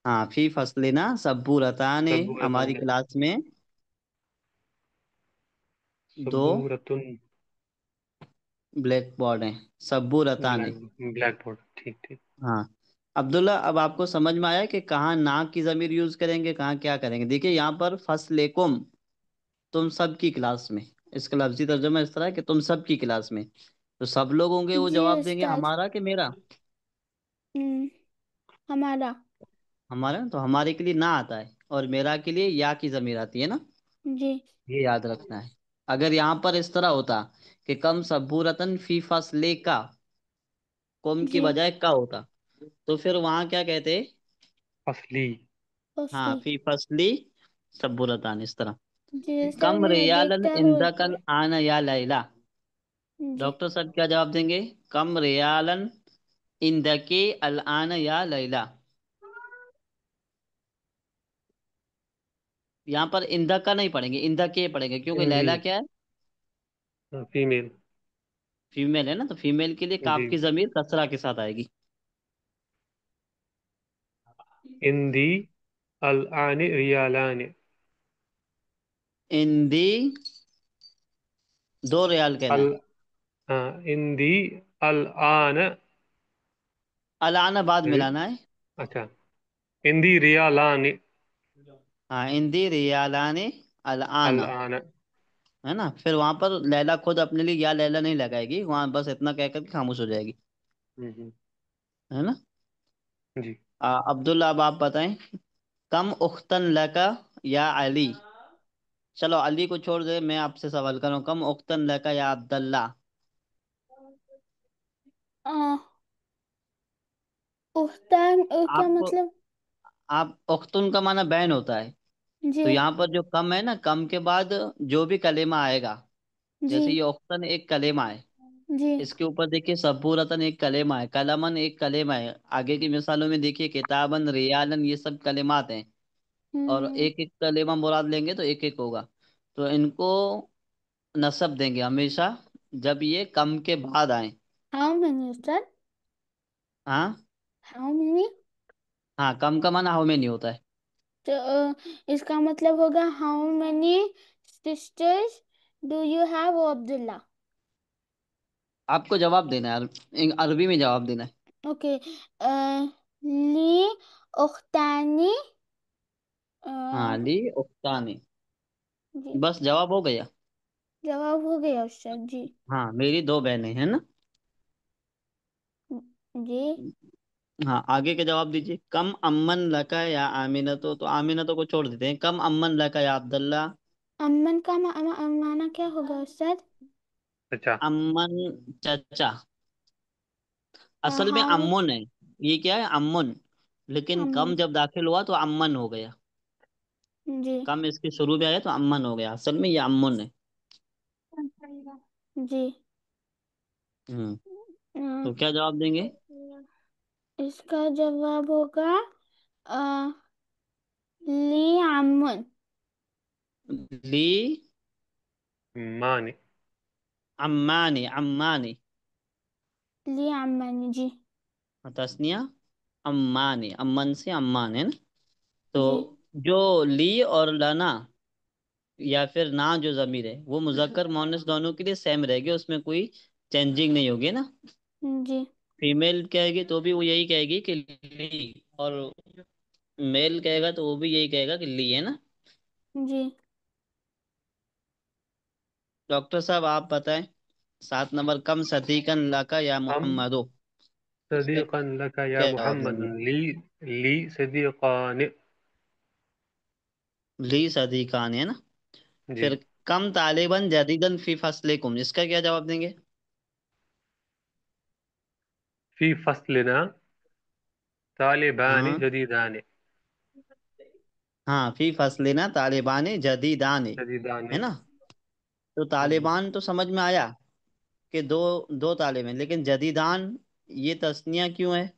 हाँ, फी फसलेना सब्बूरतान, हमारी सबूरतानि। क्लास में दो सबूरतुन। ब्लैक बोर्ड हैं, सब्बूरतान। ब्लैक बोर्ड, ठीक ठीक। हाँ। अब्दुल्ला, अब आपको समझ में आया कि कहाँ ना की जमीर यूज करेंगे, कहाँ क्या करेंगे। देखिए यहाँ पर फसलेकुम, तुम सब की क्लास में, इसका लफ्जी तर्जुमा इस तरह है कि तुम सब की क्लास में। तो सब लोग होंगे वो जी जवाब देंगे उस्ताद। हमारा कि मेरा। हम्म, हमारा। हमारा, तो हमारे के लिए ना आता है, और मेरा के लिए या की जमीर आती है ना। जी ये याद रखना है। अगर यहाँ पर इस तरह होता कि कम सबूरतन फी फसले का, कुम की जी। बजाय का होता, तो फिर वहां क्या कहते। फसली। हाँ, फसली। फी फसली सबूरतान, इस तरह। जी उस्ताद कम मैं रियालन देखता हूँ। इंदकल आना या लैला। जी डॉक्टर साहब क्या जवाब देंगे, कम रियालन इंदके अल आन या लैला। यहाँ पर इंदक का नहीं पढ़ेंगे, इंदके पढ़ेंगे, क्योंकि इंदी। लैला क्या है, फीमेल। फीमेल है ना, तो फीमेल के लिए काफ जी। की जमीर कसरा के साथ आएगी। इंदी अल आने रियालान। इंदी 2 रियाल कहना अल है। हाँ, इंदी अल आन। अल आना बाद रि- मिलाना है। अच्छा, इंदी रियालान। हाँ, इंदी रियालाने अल अल आना, आन। है ना। फिर वहां पर लैला खुद अपने लिए या लैला नहीं लगाएगी, वहां बस इतना कहकर के खामोश हो जाएगी, हम्म। है ना। जी। अब्दुल्ला, अब आप बताएं। कम उख्तन लका या अली। चलो अली को छोड़ दे, मैं आपसे सवाल करूं, कम उख्तन लका या अब्दुल्ला। आ, उख्तान क्या आप मतलब? आप उख्तुन का माना बहन होता है। जी। तो यहाँ पर जो कम है ना, कम के बाद जो भी कलेमा आएगा, जी। जैसे ये उख्तन एक कलेमा है, जी। इसके ऊपर देखिए सबूरतन एक कलेमा है, कलमन एक कलेमा है, आगे की मिसालों में देखिए किताबन रियालन, ये सब कलेमात हैं। और हम्म। एक एक कलेमा मुराद लेंगे तो एक एक होगा। तो इनको नसब देंगे हमेशा जब ये कम के बाद आए। हाउ मेनी उस्ताद? हाँ। How many? हाँ, कम का माना हाउ में होता है। तो इसका मतलब होगा how many sisters do you have O Abdullah? आपको जवाब देना है, अरबी में जवाब देना है। ओके। ली उख्तानी। हाँ, ली उख्तानी। जी। बस जवाब हो गया। जवाब हो गया उस्ताद जी। हाँ, मेरी 2 बहनें हैं ना। जी। हाँ, आगे के जवाब दीजिए। कम अम्मन लका या आमिना, तो आमिना तो को छोड़ देते हैं। कम अम्मन लका या अब्दुल्ला। अम्मन का माना क्या होगा उस्ताद? अच्छा। अम्मन चचा। असल में हाउ? अम्मुन है, ये क्या है, अम्मुन। लेकिन अम्मन। कम जब दाखिल हुआ तो अम्मन हो गया। जी। कम इसके शुरू में आया तो अम्मन हो गया, असल में ये अम्मुन है। जी। हम्म। अ, तो क्या जवाब देंगे? इसका जवाब होगा अ, ली अम्मन। ली माने। अम्मानी, अम्मानी। ली अम्मन जी। तस्निया अम्मानी, अम्मन से अम्मान, है ना। तो जी। जो ली और लना या फिर ना, जो जमीर है वो मुजक्कर मोनस दोनों के लिए सेम रहेगी, उसमें कोई चेंजिंग नहीं होगी ना। जी। फीमेल कहेगी तो भी वो यही कहेगी कि ली, और मेल कहेगा तो वो भी यही कहेगा कि ली, है ना। जी। डॉक्टर साहब आप बताएं। 7 नंबर, कम सदीकन लाका या हम मोहम्मदो। इसका सदीकन लका या क्या जवाब मोहम्मद। देंगे? ली। ली सदीकान। ली सदीकान, है ना। जी। फिर कम तालिबन जदीदन फी फसलिकुम, इसका क्या जवाब देंगे? फी फसलना तालिबान हाँ। जदीदान। हाँ, फी फसलिना तालिबान जदीदान, जदीदान। है ना। तो तालिबान तो समझ में आया कि दो दो तालिब हैं, लेकिन जदीदान ये तस्निया क्यों है?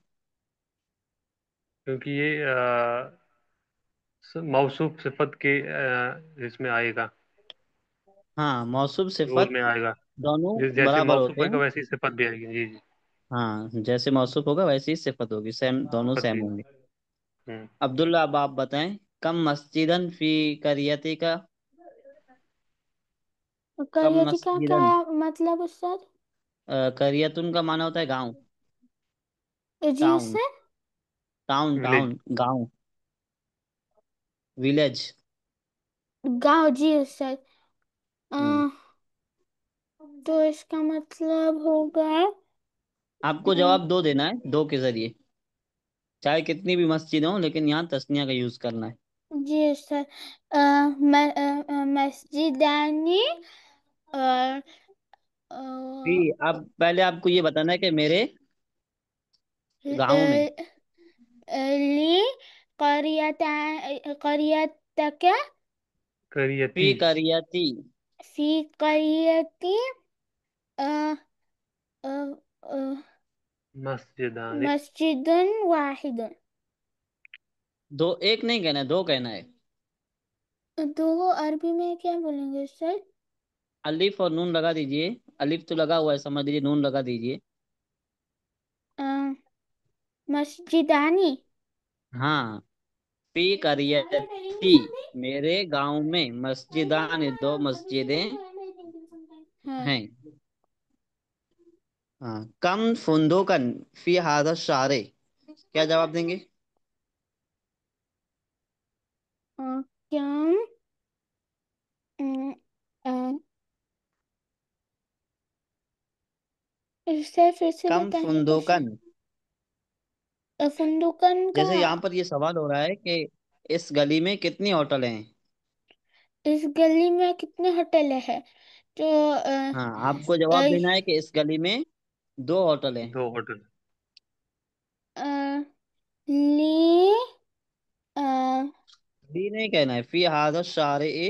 क्योंकि ये मौसूफ सिफत के इसमें आएगा। हाँ, मौसूब रूल सिफत में आएगा। दोनों जैसे बराबर मौसूफ होते होगा हैं। वैसी सिफत भी आएगी। जी जी। हाँ, जैसे मौसूफ होगा वैसे ही सिफत होगी, सेम, दोनों सिफत सेम भी। होंगे। हम्म। अब्दुल्ला, अब आप बताएं। कम मस्जिदन फी करियती का। कम करियती का क्या मस्जिदन, मतलब उस्ताद? करियतुन का माना होता है गांव। जी town, sir. Town, village. Town, गांव, विलेज। गाँव जी उस्ताद। अ, हम्म। तो इसका मतलब होगा आपको जवाब दो देना है, दो के जरिए, चाहे कितनी भी मस्जिद हो, लेकिन यहाँ तस्निया का यूज करना है। जी सर। मस्जिदानी और जी, अब पहले आपको ये बताना है कि मेरे गांव में। ली करियता करियतक फी करियती। करियती। फी करियती। अ, अ, अ, मस्जिदान। मस्जिदुन वाहिदुन। दो, एक नहीं कहना है, दो कहना है। दो अरबी में क्या बोलेंगे सर? अलिफ और नून लगा दीजिए। अलिफ तो लगा हुआ है, समझ लीजिए, नून लगा दीजिए। अ, मस्जिदानी। हाँ। फी करियती, मेरे गांव में मस्जिदान, दो मस्जिदें हाँ। हैं। हाँ। कम फुंदुकन फी हादा शारे, क्या जवाब देंगे? अ, क्या? अम, अ, सर फिर से कम बताएंगे क्वेश्चन। फुंदुकन। फुंदुकन का। जैसे यहाँ पर ये सवाल हो रहा है कि इस गली में कितनी होटल हैं। इस गली में कितने होटल है? तो हाँ, आपको अ, जवाब देना है कि इस गली में दो होटल हैं। दो होटल। अ, ली अ, दी नहीं कहना है, फी हादा शारे ए।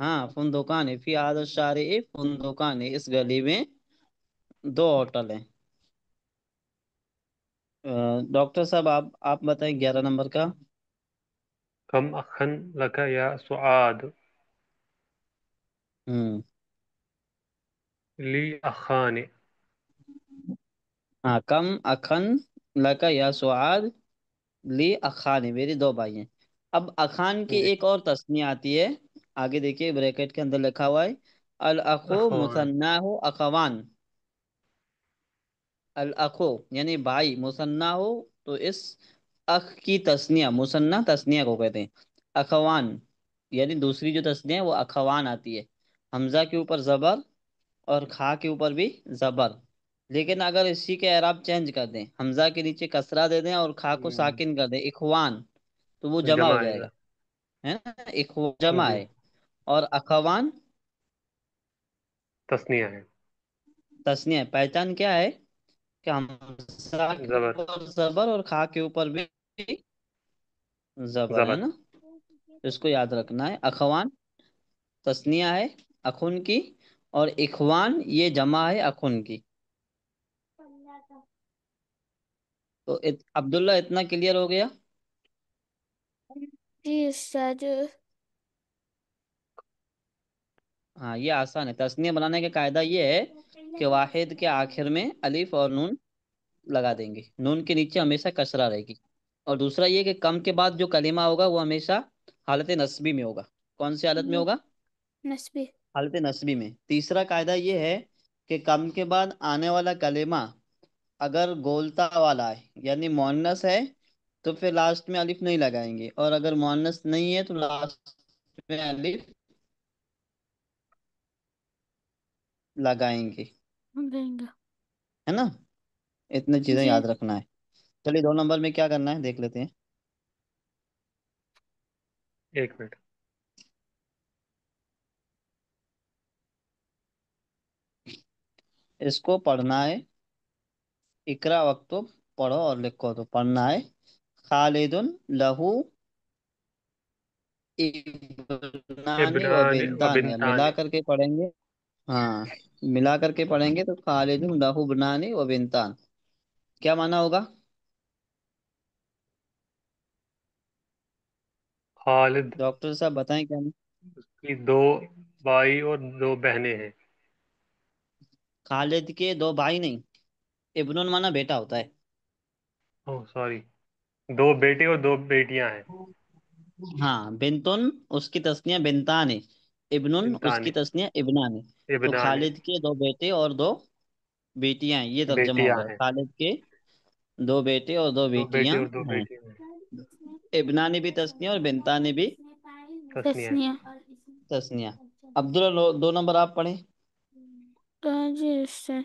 हाँ, फुनदुकान है, फी हादा शारे ए फुनदुकान है, इस गली में दो होटल हैं। डॉक्टर साहब, आप बताएं 11 नंबर का। कम अखन लका या सुआद। हम्म। ली अखाने। हाँ, कम अखन लका या सुआद, ली अखान, मेरी दो भाई हैं। अब अखान की जी। एक और तस्नीह आती है। आगे देखिए, ब्रैकेट के अंदर लिखा हुआ है, अल अखो अखवान। मुसन्ना हो अखवान। अल अखो यानी भाई, मुसन्ना हो तो इस अख की तस्निया, मुसन्ना तस्निया को कहते हैं। अखवान यानी दूसरी जो तस्निया है वो अखवान आती है। हमजा के ऊपर जबर और खा के ऊपर भी जबर। लेकिन अगर इसी के एराब चेंज कर दें, हमजा के नीचे कसरा दे दें और खा को साकिन कर दें, इखवान, तो वो तो जमा हो जमा आएगा। जाएगा। है ना, इखवा जमा जी। है। और अखवान तस्निया है। तस्निया है। पहचान क्या है कि हमजा के जबर। ऊपर जबर और खा के ऊपर भी जबर, है जबर। ना। तो इसको याद रखना है। अखवान तस्निया है अखुन की, और इखवान ये जमा है अखुन की। तो अब्दुल्ला, इतना क्लियर हो गया? जी सर। हाँ, ये आसान है। तस्नीह बनाने का कायदा ये है कि वाहिद के आखिर में अलिफ और नून लगा देंगे, नून के नीचे हमेशा कसरा रहेगी। और दूसरा ये कि कम के बाद जो कलीमा होगा वो हमेशा हालत नस्बी में होगा। कौन सी हालत में जी होगा? नस्बी। हालत नस्बी में। तीसरा कायदा ये है कि कम के बाद आने वाला कलीमा अगर गोलता वाला है यानी मुअन्नस है, तो फिर लास्ट में अलिफ नहीं लगाएंगे, और अगर मुअन्नस नहीं है तो लास्ट में अलिफ लगाएंगे। देंगे। है ना। इतनी चीजें जी। याद रखना है। चलिए, 2 नंबर में क्या करना है देख लेते हैं। एक मिनट। इसको पढ़ना है। इकरा वक्तु, पढ़ो और लिखो, तो पढ़ना है। खालिदुन लहू इब्नानी व इब्रान व बिनतान, है बिनतान। मिला करके पढ़ेंगे। हाँ, मिला करके पढ़ेंगे तो खालिदुन लहू बनानी व बिनतान, क्या माना होगा? खालिद। डॉक्टर साहब बताएं क्या? उसकी दो भाई और दो बहनें हैं। खालिद के दो भाई नहीं, इब्नुन माना बेटा होता है। Oh sorry. दो बेटे और दो बेटियां हैं। हाँ, बिनतुन उसकी तस्निया बिनतान है, इब्नुन बिनतान। उसकी तस्निया इब्नान है। तो इब्नान। खालिद के दो बेटे और दो बेटियां हैं, ये तर्जमा हो बेटियां गया। हैं। खालिद के दो बेटे और दो दो बेटे बेटियां और दो हैं। बेटियां हैं। इब्नानी भी तस्निया और बिनतानी भी तस्निया है। तस्निया। तस्निया। अब्दुल्ला, 2 नंबर आप पढ़े। जी सर।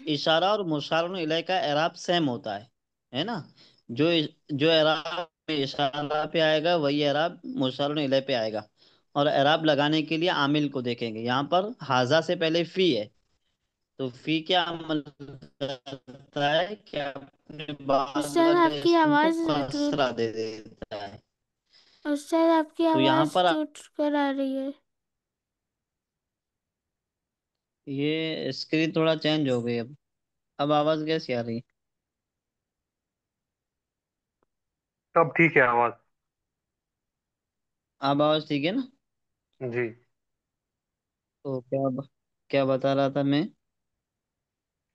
इशारा और मुशारा इलेह का एराब सेम होता है ना। जो जो एराब इशारा पे आएगा, वही एराब मुशारुन इलै पे आएगा। और एराब लगाने के लिए आमिल को देखेंगे। यहाँ पर हाजा से पहले फी है, तो फी क्या अमल करता है कि अपने बाद उस्ताद वाले आपकी इसम को आवाज टूट कसरा दे देता है। उस्ताद आपकी तो यहाँ आवाज पर टूट कर आ रही है। ये स्क्रीन थोड़ा चेंज हो गई अब आवाज कैसी आ रही है? अब ठीक है आवाज। अब आवाज ठीक है ना? जी। तो क्या बता रहा था मैं?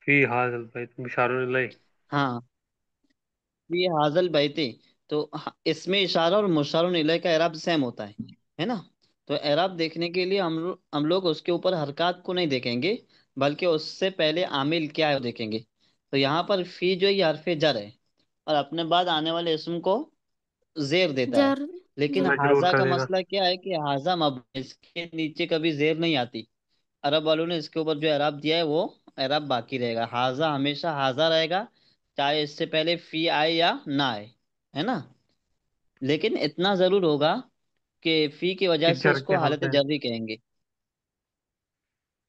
फी हाजल बैत मुशारुल इलैह। हाँ, ये हाजल बैती। तो इसमें इशारा और मुशारुन इलैह का एराब सेम होता है ना? तो एराब देखने के लिए हम लोग उसके ऊपर हरकत को नहीं देखेंगे, बल्कि उससे पहले आमिल क्या है वो देखेंगे। तो यहाँ पर फी जो है, ये हरफे जर है, और अपने बाद आने वाले इसम को जेर देता है। जर लेकिन जी। मजरूर हाजा कर का देगा। मसला क्या है कि हाजा मब इसके नीचे कभी जेर नहीं आती। अरब वालों ने इसके ऊपर जो एराब दिया है वो एराब बाकी रहेगा। हाजा हमेशा हाजा रहेगा, चाहे इससे पहले फी आए या ना आए, है ना? लेकिन इतना जरूर होगा कि फी की कि वजह से जर के इसको हालत हल्के हैं। जर्री कहेंगे।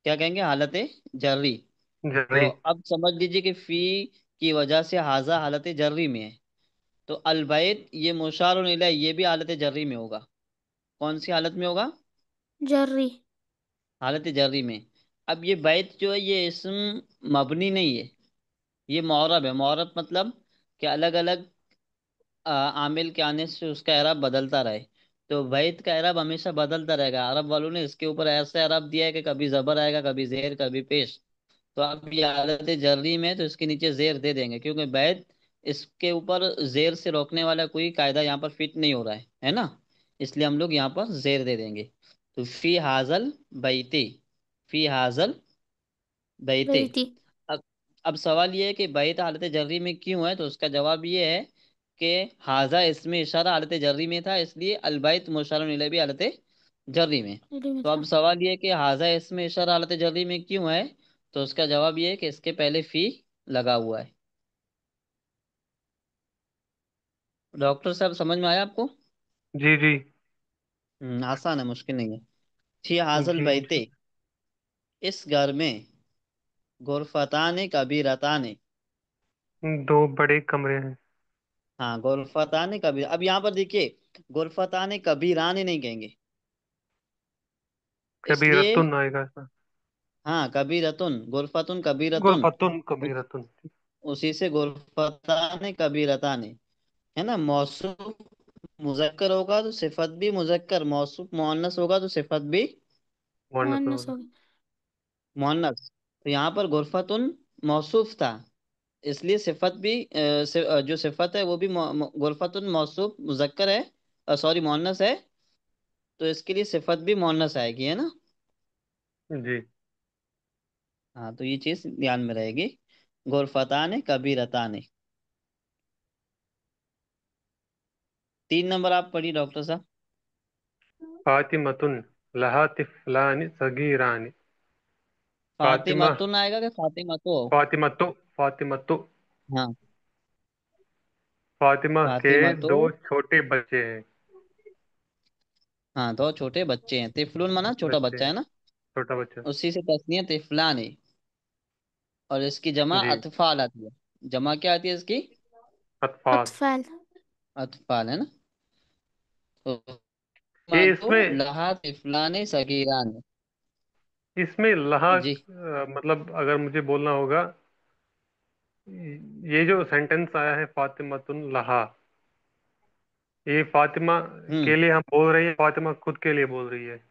क्या कहेंगे? हालत जर्री। तो जरी। अब समझ लीजिए कि फी की वजह से हाजा हालत जर्री में है, तो अलबैत ये मुशार इलैह ये भी हालत जर्री में होगा। कौन सी हालत में होगा? जर्री। हालत जर्री में। अब ये बैत जो है ये इसम मबनी नहीं है, ये मौरब है। मौरब मतलब कि अलग अलग आमिल के आने से उसका एराब बदलता रहे। तो वैद का एराब हमेशा बदलता रहेगा। अरब वालों ने इसके ऊपर ऐसा एराब दिया है कि कभी जबर आएगा, कभी जेर, कभी पेश। तो अब ये हालत जर्री में है, तो इसके नीचे जेर दे देंगे, क्योंकि वैद इसके ऊपर जेर से रोकने वाला कोई कायदा यहाँ पर फिट नहीं हो रहा है ना? इसलिए हम लोग यहाँ पर जेर दे देंगे। तो फी हाजल बैती, फी हाजल बैते। बेटी। अब अब सवाल ये है कि बैत हालत जर्री में क्यों है, तो उसका जवाब ये है कि हाजा इसमें इशारा हालत जर्री में था, इसलिए अलबैत मुशारन इलैह भी हालत जर्री में। जर्री में तो अब था। सवाल ये है कि हाजा इसमें इशारा हालत जर्री में क्यों है, तो उसका जवाब ये है कि इसके पहले फी लगा हुआ है। डॉक्टर साहब, समझ में आया आपको? जी जी। आसान है, मुश्किल नहीं है। फी हाजल जी बैते, इस घर में गुरफताने कबीरताने। दो बड़े कमरे हैं। हाँ, गुरफताने कबीर। अब यहाँ पर देखिए, गुरफताने कबीराने नहीं कहेंगे, इसलिए। कबीरतुन आएगा इसमें। हाँ, कबीरतुन, गुरफतुन कबीरतुन। गुरफतुन उस, कबीरतुन। उसी से गुरफताने कबीरताने, है ना? मौसूफ मुजक्कर होगा तो सिफत भी मुजक्कर, मौसूफ मुअन्नस होगा तो सिफत भी मुअन्नस मुअन्नस होगा। हो गया। मुअन्नस। तो यहाँ पर गुरफतुन मौसूफ था, इसलिए सिफत भी जो सिफत है वो भी गुरफतुन मौसूफ मुजक्कर है, सॉरी मुअन्नस है। तो इसके लिए सिफत भी मुअन्नस आएगी, है ना? जी। हाँ, तो ये चीज ध्यान में रहेगी। गुरफताने कबीरताने। 3 नंबर आप पढ़िए डॉक्टर साहब। फातिमतुन लहा तिफलानि सगीरानि। फातिमा। फातिमतुन आएगा कि फातिमतो? फातिमतो। फातिमतो। हाँ, फातिमा के फातिमतो। दो छोटे बच्चे हैं। हाँ, दो छोटे बच्चे हैं। तिफलुन माना छोटा बच्चे बच्चा, हैं। है ना? छोटा बच्चा। उसी से तस्नीय तिफलानी। और इसकी जमा जी। अतफाल आती है। जमा क्या आती है इसकी? अतफाल। अतफाल। अतफाल, है ना? तो ये तो इसमें लहा तिफलानी सगीरान। इसमें लहा जी। मतलब अगर मुझे बोलना होगा, ये जो सेंटेंस आया है फातिमतुन लहा, ये फातिमा हम्म। के लिए हम बोल रही है, फातिमा खुद के लिए बोल रही है।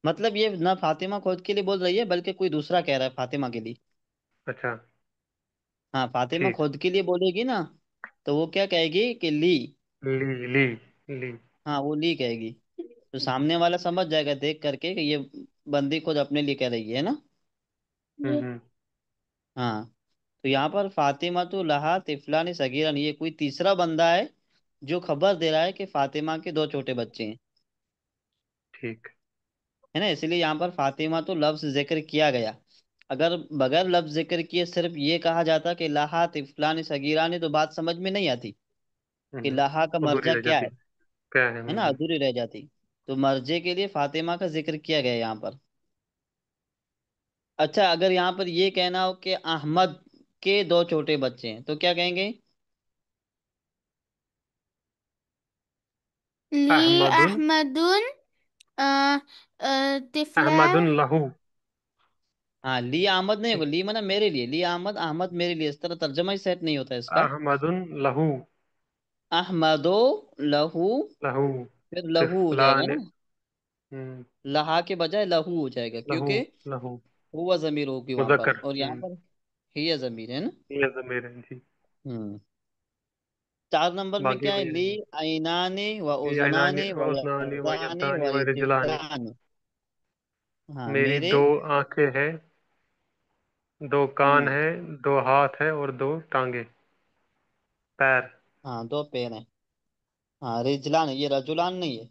मतलब ये ना फातिमा खुद के लिए बोल रही है, बल्कि कोई दूसरा कह रहा है फातिमा के लिए। अच्छा। हाँ, फातिमा ठीक। खुद के लिए बोलेगी ना, तो वो क्या कहेगी कि ली। ली ली ली। हाँ, वो ली कहेगी। तो सामने वाला समझ जाएगा देख करके कि ये बंदी खुद अपने लिए कह रही है ना? जी। हम्म। हाँ। तो यहाँ पर फातिमा तो लहा तिफलानी सगीरन, ये कोई तीसरा बंदा है जो खबर दे रहा है कि फातिमा के दो छोटे बच्चे हैं, ठीक। है ना? इसलिए यहाँ पर फातिमा तो लफ्ज जिक्र किया गया। अगर बगैर लफ्ज जिक्र किए सिर्फ ये कहा जाता कि लाहा तिफलान सगीरान, तो बात समझ में नहीं आती कि लाहा का अधूरी मर्जा रह क्या जाती, क्या है। है ना, अधूरी रह जाती। तो मर्जे के लिए फातिमा का जिक्र किया गया यहाँ पर। अच्छा, अगर यहाँ पर ये कहना हो कि अहमद के दो छोटे बच्चे हैं, तो क्या कहेंगे? ली अहमदुन, अहमदुन अ, तिफला। अहमदुन लहू। हाँ, ली अहमद नहीं होगा, ली मना मेरे लिए, ली अहमद, अहमद मेरे लिए, इस तरह तर्जमा ही सेट नहीं होता इसका। अहमदुन लहू, अहमदो लहू, लहू फिर लहू हो जाएगा तिफलान। ना, लहा के बजाय लहू हो जाएगा, लहू, क्योंकि लहू हुआ जमीर होगी वहां पर, मुजक्कर। और यहाँ पर हिया जमीर है ना। ये ज़मीर है जी। हम्म। 4 नंबर में बाकी क्या है? ली वही ऐनाने व है, ये आइनानी उजनाने व व उसनानी व यदाने यद्दानी व व रिजलानी। रिजलाने। हाँ, मेरी मेरे। दो आंखें हैं, दो कान हम्म। हैं, दो हाथ हैं और दो टांगे, पैर। हाँ, 2 पैर हैं। हाँ, रिजलान है, ये रजुलान नहीं है।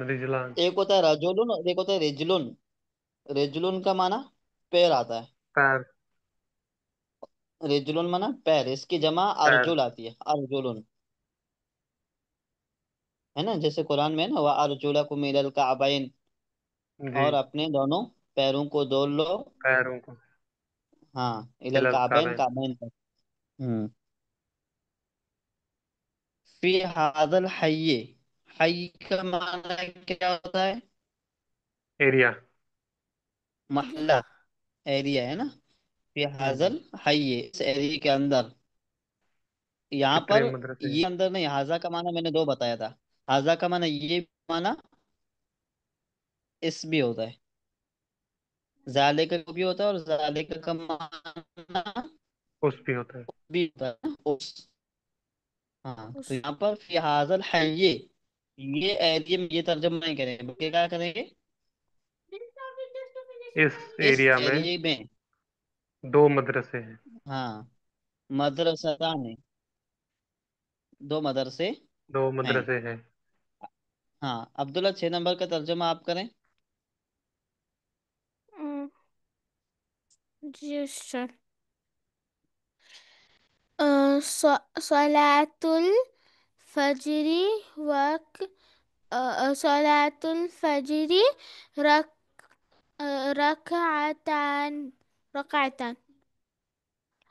रिजलान। एक होता है रजुलुन और एक होता है रिजलुन। रिजलुन का माना पैर आता है, पैर, रिजलुन माना पैर, इसकी जमा पैर। अर्जुल आती है, अर्जुलुन। है ना, जैसे कुरान में है ना, वह अर्जुलकुम मिनल काबैन, जी। और अपने दोनों पैरों को धो लो। पैरों को हाँ, इलल इलल काबैन, काबैन। काबैन तक। हम्म। फी हादल हయ్ये, हय का माना क्या होता है? एरिया। मोहल्ला, एरिया है ना। फी हम्म। हाजल हయ్ये, इस एरिया के अंदर। यहाँ कितने पर मदरसे? ये अंदर नहीं, हाजा का माना मैंने दो बताया था। हाजा का माना ये माना, इस भी होता है, जाले का भी होता है, और जाले का माना उस भी होता है। भी होता है ना, उस। हाँ, तो उस यहाँ पर फी हाजल हయ్ये, ये एरिया में ये तर्जुमा नहीं करेंगे, बल्कि क्या करेंगे? इस इस एरिया में एरिया में। दो मदरसे हैं। हाँ, मदरसा ने, 2 मदरसे दो हैं। मदरसे हैं। हाँ, अब्दुल्ला 6 नंबर का तर्जुमा आप करें। अ, जी सर। सलातुल फजरी वक सलातुल फजरी रक रकअतान रकअतान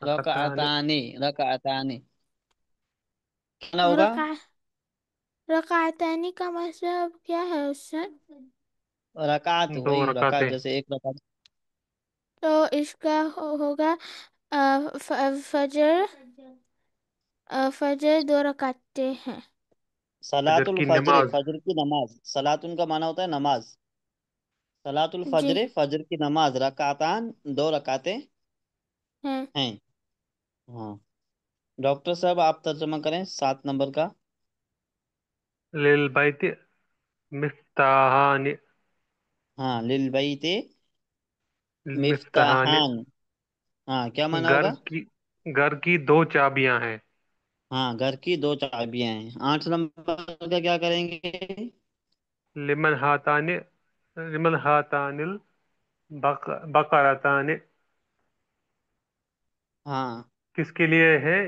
रकतानी। रकातानी, रकातानी क्या होगा? रका रकअतानी का मतलब क्या है उससे? रकात, दो वही रकात, रकातें। जैसे एक रकात। तो इसका होगा फजर फजर 2 रकाते हैं। फजर सलातुल की फजर, नमाज। फजर की नमाज, सलातुन का माना होता है नमाज। सलातुल जी फजर, फजर की नमाज, रकातान, 2 रकातें हैं। हैं। हाँ, डॉक्टर साहब आप तर्जुमा करें 7 नंबर का। लिल बैत मिफ्ताहान। हाँ, लिल बैते मिफ्ताहान। मिफ्ताहान। हाँ, क्या माना घर होगा? की, घर की दो चाबियां हैं। हाँ, घर की 2 चाबियां हैं। 8 नंबर का क्या करेंगे? लिमन हातान, लिमन हातानिल बकरतान। हाँ, किसके लिए है,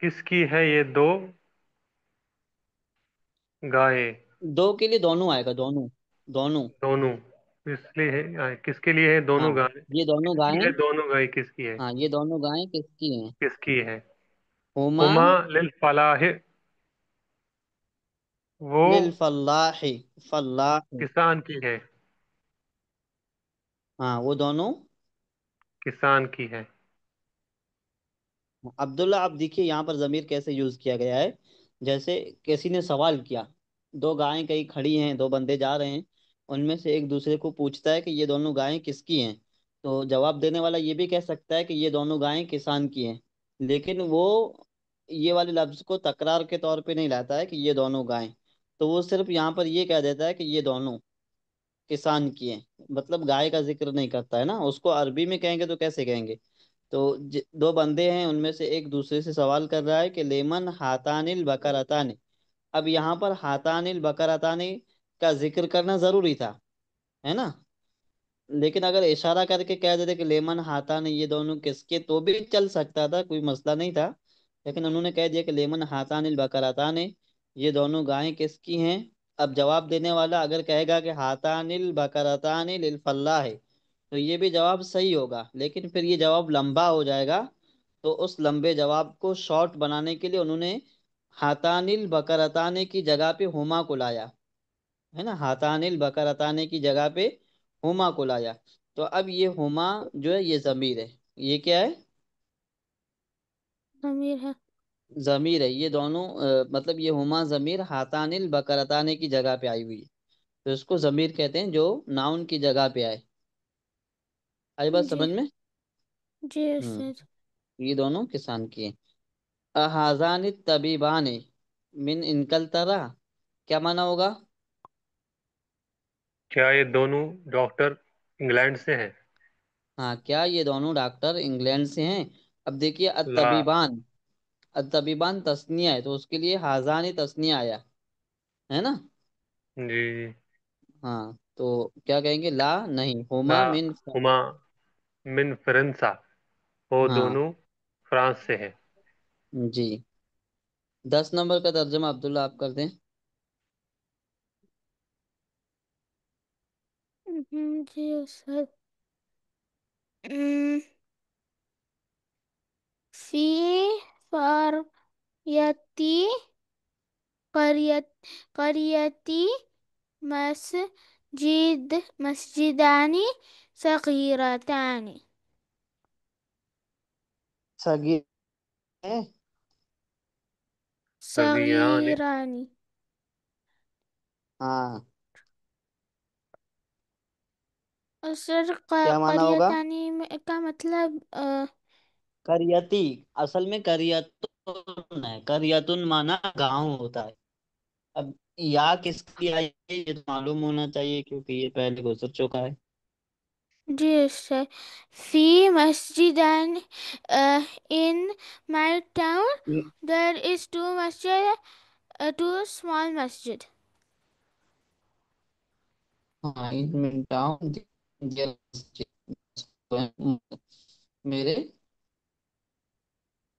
किसकी है ये दो गायें? दो के लिए दोनों आएगा, दोनों, दोनों। दोनों। इसलिए है, किसके लिए है हाँ, दोनों गायें? ये दोनों किसकी गायें। है दोनों गायें, किसकी है? हाँ, ये दोनों गायें किसकी हैं? किसकी है? हुमा हुमा लिल फलाह, वो लिल फल्लाही, फल्लाही। किसान की है। हाँ, वो दोनों। किसान की है। अब्दुल्ला, आप देखिए यहाँ पर जमीर कैसे यूज किया गया है। जैसे किसी ने सवाल किया, 2 गायें कहीं खड़ी हैं, 2 बंदे जा रहे हैं, उनमें से एक दूसरे को पूछता है कि ये दोनों गायें किसकी हैं। तो जवाब देने वाला ये भी कह सकता है कि ये दोनों गायें किसान की हैं, लेकिन वो ये वाले लफ्ज को तकरार के तौर पे नहीं लाता है कि ये दोनों गायें। तो वो सिर्फ यहाँ पर ये कह देता है कि ये दोनों किसान की हैं, मतलब गाय का जिक्र नहीं करता है ना। उसको अरबी में कहेंगे तो कैसे कहेंगे? तो 2 बंदे हैं, उनमें से एक दूसरे से सवाल कर रहा है कि लेमन हाथानिल बकरतानी। अब यहाँ पर हाथानिल बकरतानी का जिक्र करना जरूरी था, है ना। लेकिन अगर इशारा करके कह देते कि लेमन हाथान ये दोनों किसके, तो भी चल सकता था, कोई मसला नहीं था। लेकिन उन्होंने कह दिया कि लेमन हाथानिल बकरातान, ये दोनों गायें किसकी हैं। अब जवाब देने वाला अगर कहेगा कि हाथानिल बकरातान लिल फल्लाह है, तो ये भी जवाब सही होगा, लेकिन फिर ये जवाब लंबा हो जाएगा। तो उस लंबे जवाब को शॉर्ट बनाने के लिए उन्होंने हाथानिल बकरातान की जगह पे हुमा को लाया, है ना, हाथानिल बकरताने की जगह पे हुमा को लाया। तो अब ये हुमा जो है ये जमीर है, ये क्या है, अमीर है। जमीर है। ये दोनों मतलब ये हुमा जमीर हाथानिल बकरताने की जगह पे आई हुई है, तो इसको जमीर कहते हैं जो नाउन की जगह पे आए। आई बात जी। समझ में। जी हम्म। उस्ताद। ये दोनों किसान की हैं। अहाजान तबीबान मिन इनकल तरा, क्या माना होगा। क्या ये दोनों डॉक्टर इंग्लैंड से हैं? हाँ, क्या ये दोनों डॉक्टर इंग्लैंड से हैं। अब देखिए ला। अतबीबान, तबीबान तस्निया है, तो उसके लिए हाजानी तस्निया आया, है ना। जी। हाँ, तो क्या कहेंगे, ला नहीं, ला होमा मिन। हुमा मिन फ्रांसा, वो हाँ दोनों फ्रांस से हैं। जी। 10 नंबर का तर्जमा अब्दुल्ला आप कर दें। जी उस्ताद। हम्म, फी फर यती करियत करियती मस्जिदानी सगीरतानी। सगीर है। सगीरान। सगीरानी। हाँ, और सर क्या माना होगा, करियतानी का मतलब करियती। असल में करियतुन है, करियतुन माना गांव होता है। अब या किसकी आई है ये तो मालूम होना चाहिए, क्योंकि ये पहले गुजर चुका है। जी सर। फी मस्जिदान in my town there is two masjid, two small masjid. हाँ, इन टाउन, मेरे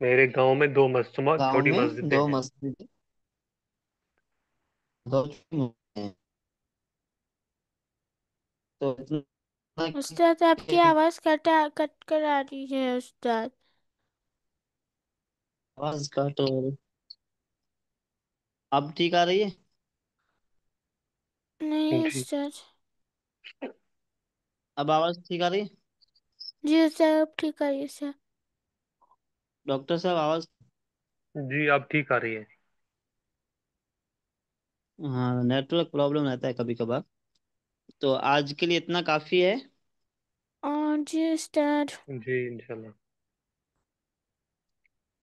मेरे गांव में दो मस्जिद, गांव छोटी में मस्जिदें दो हैं। मस्जिद, दो हैं। तो इतना उस्ताद आपकी कि आवाज़ कट कर आ रही है उस्ताद। आवाज का तो, अब ठीक आ रही है। नहीं जी। उस्ताद। अब आवाज ठीक आ रही है। जी उस्ताद अब ठीक आ रही है सर। डॉक्टर साहब आवाज। जी अब ठीक आ रही है। हाँ, नेटवर्क प्रॉब्लम रहता है कभी कभार। तो आज के लिए इतना काफी है। और जी उस्ताद। जी इंशाल्लाह।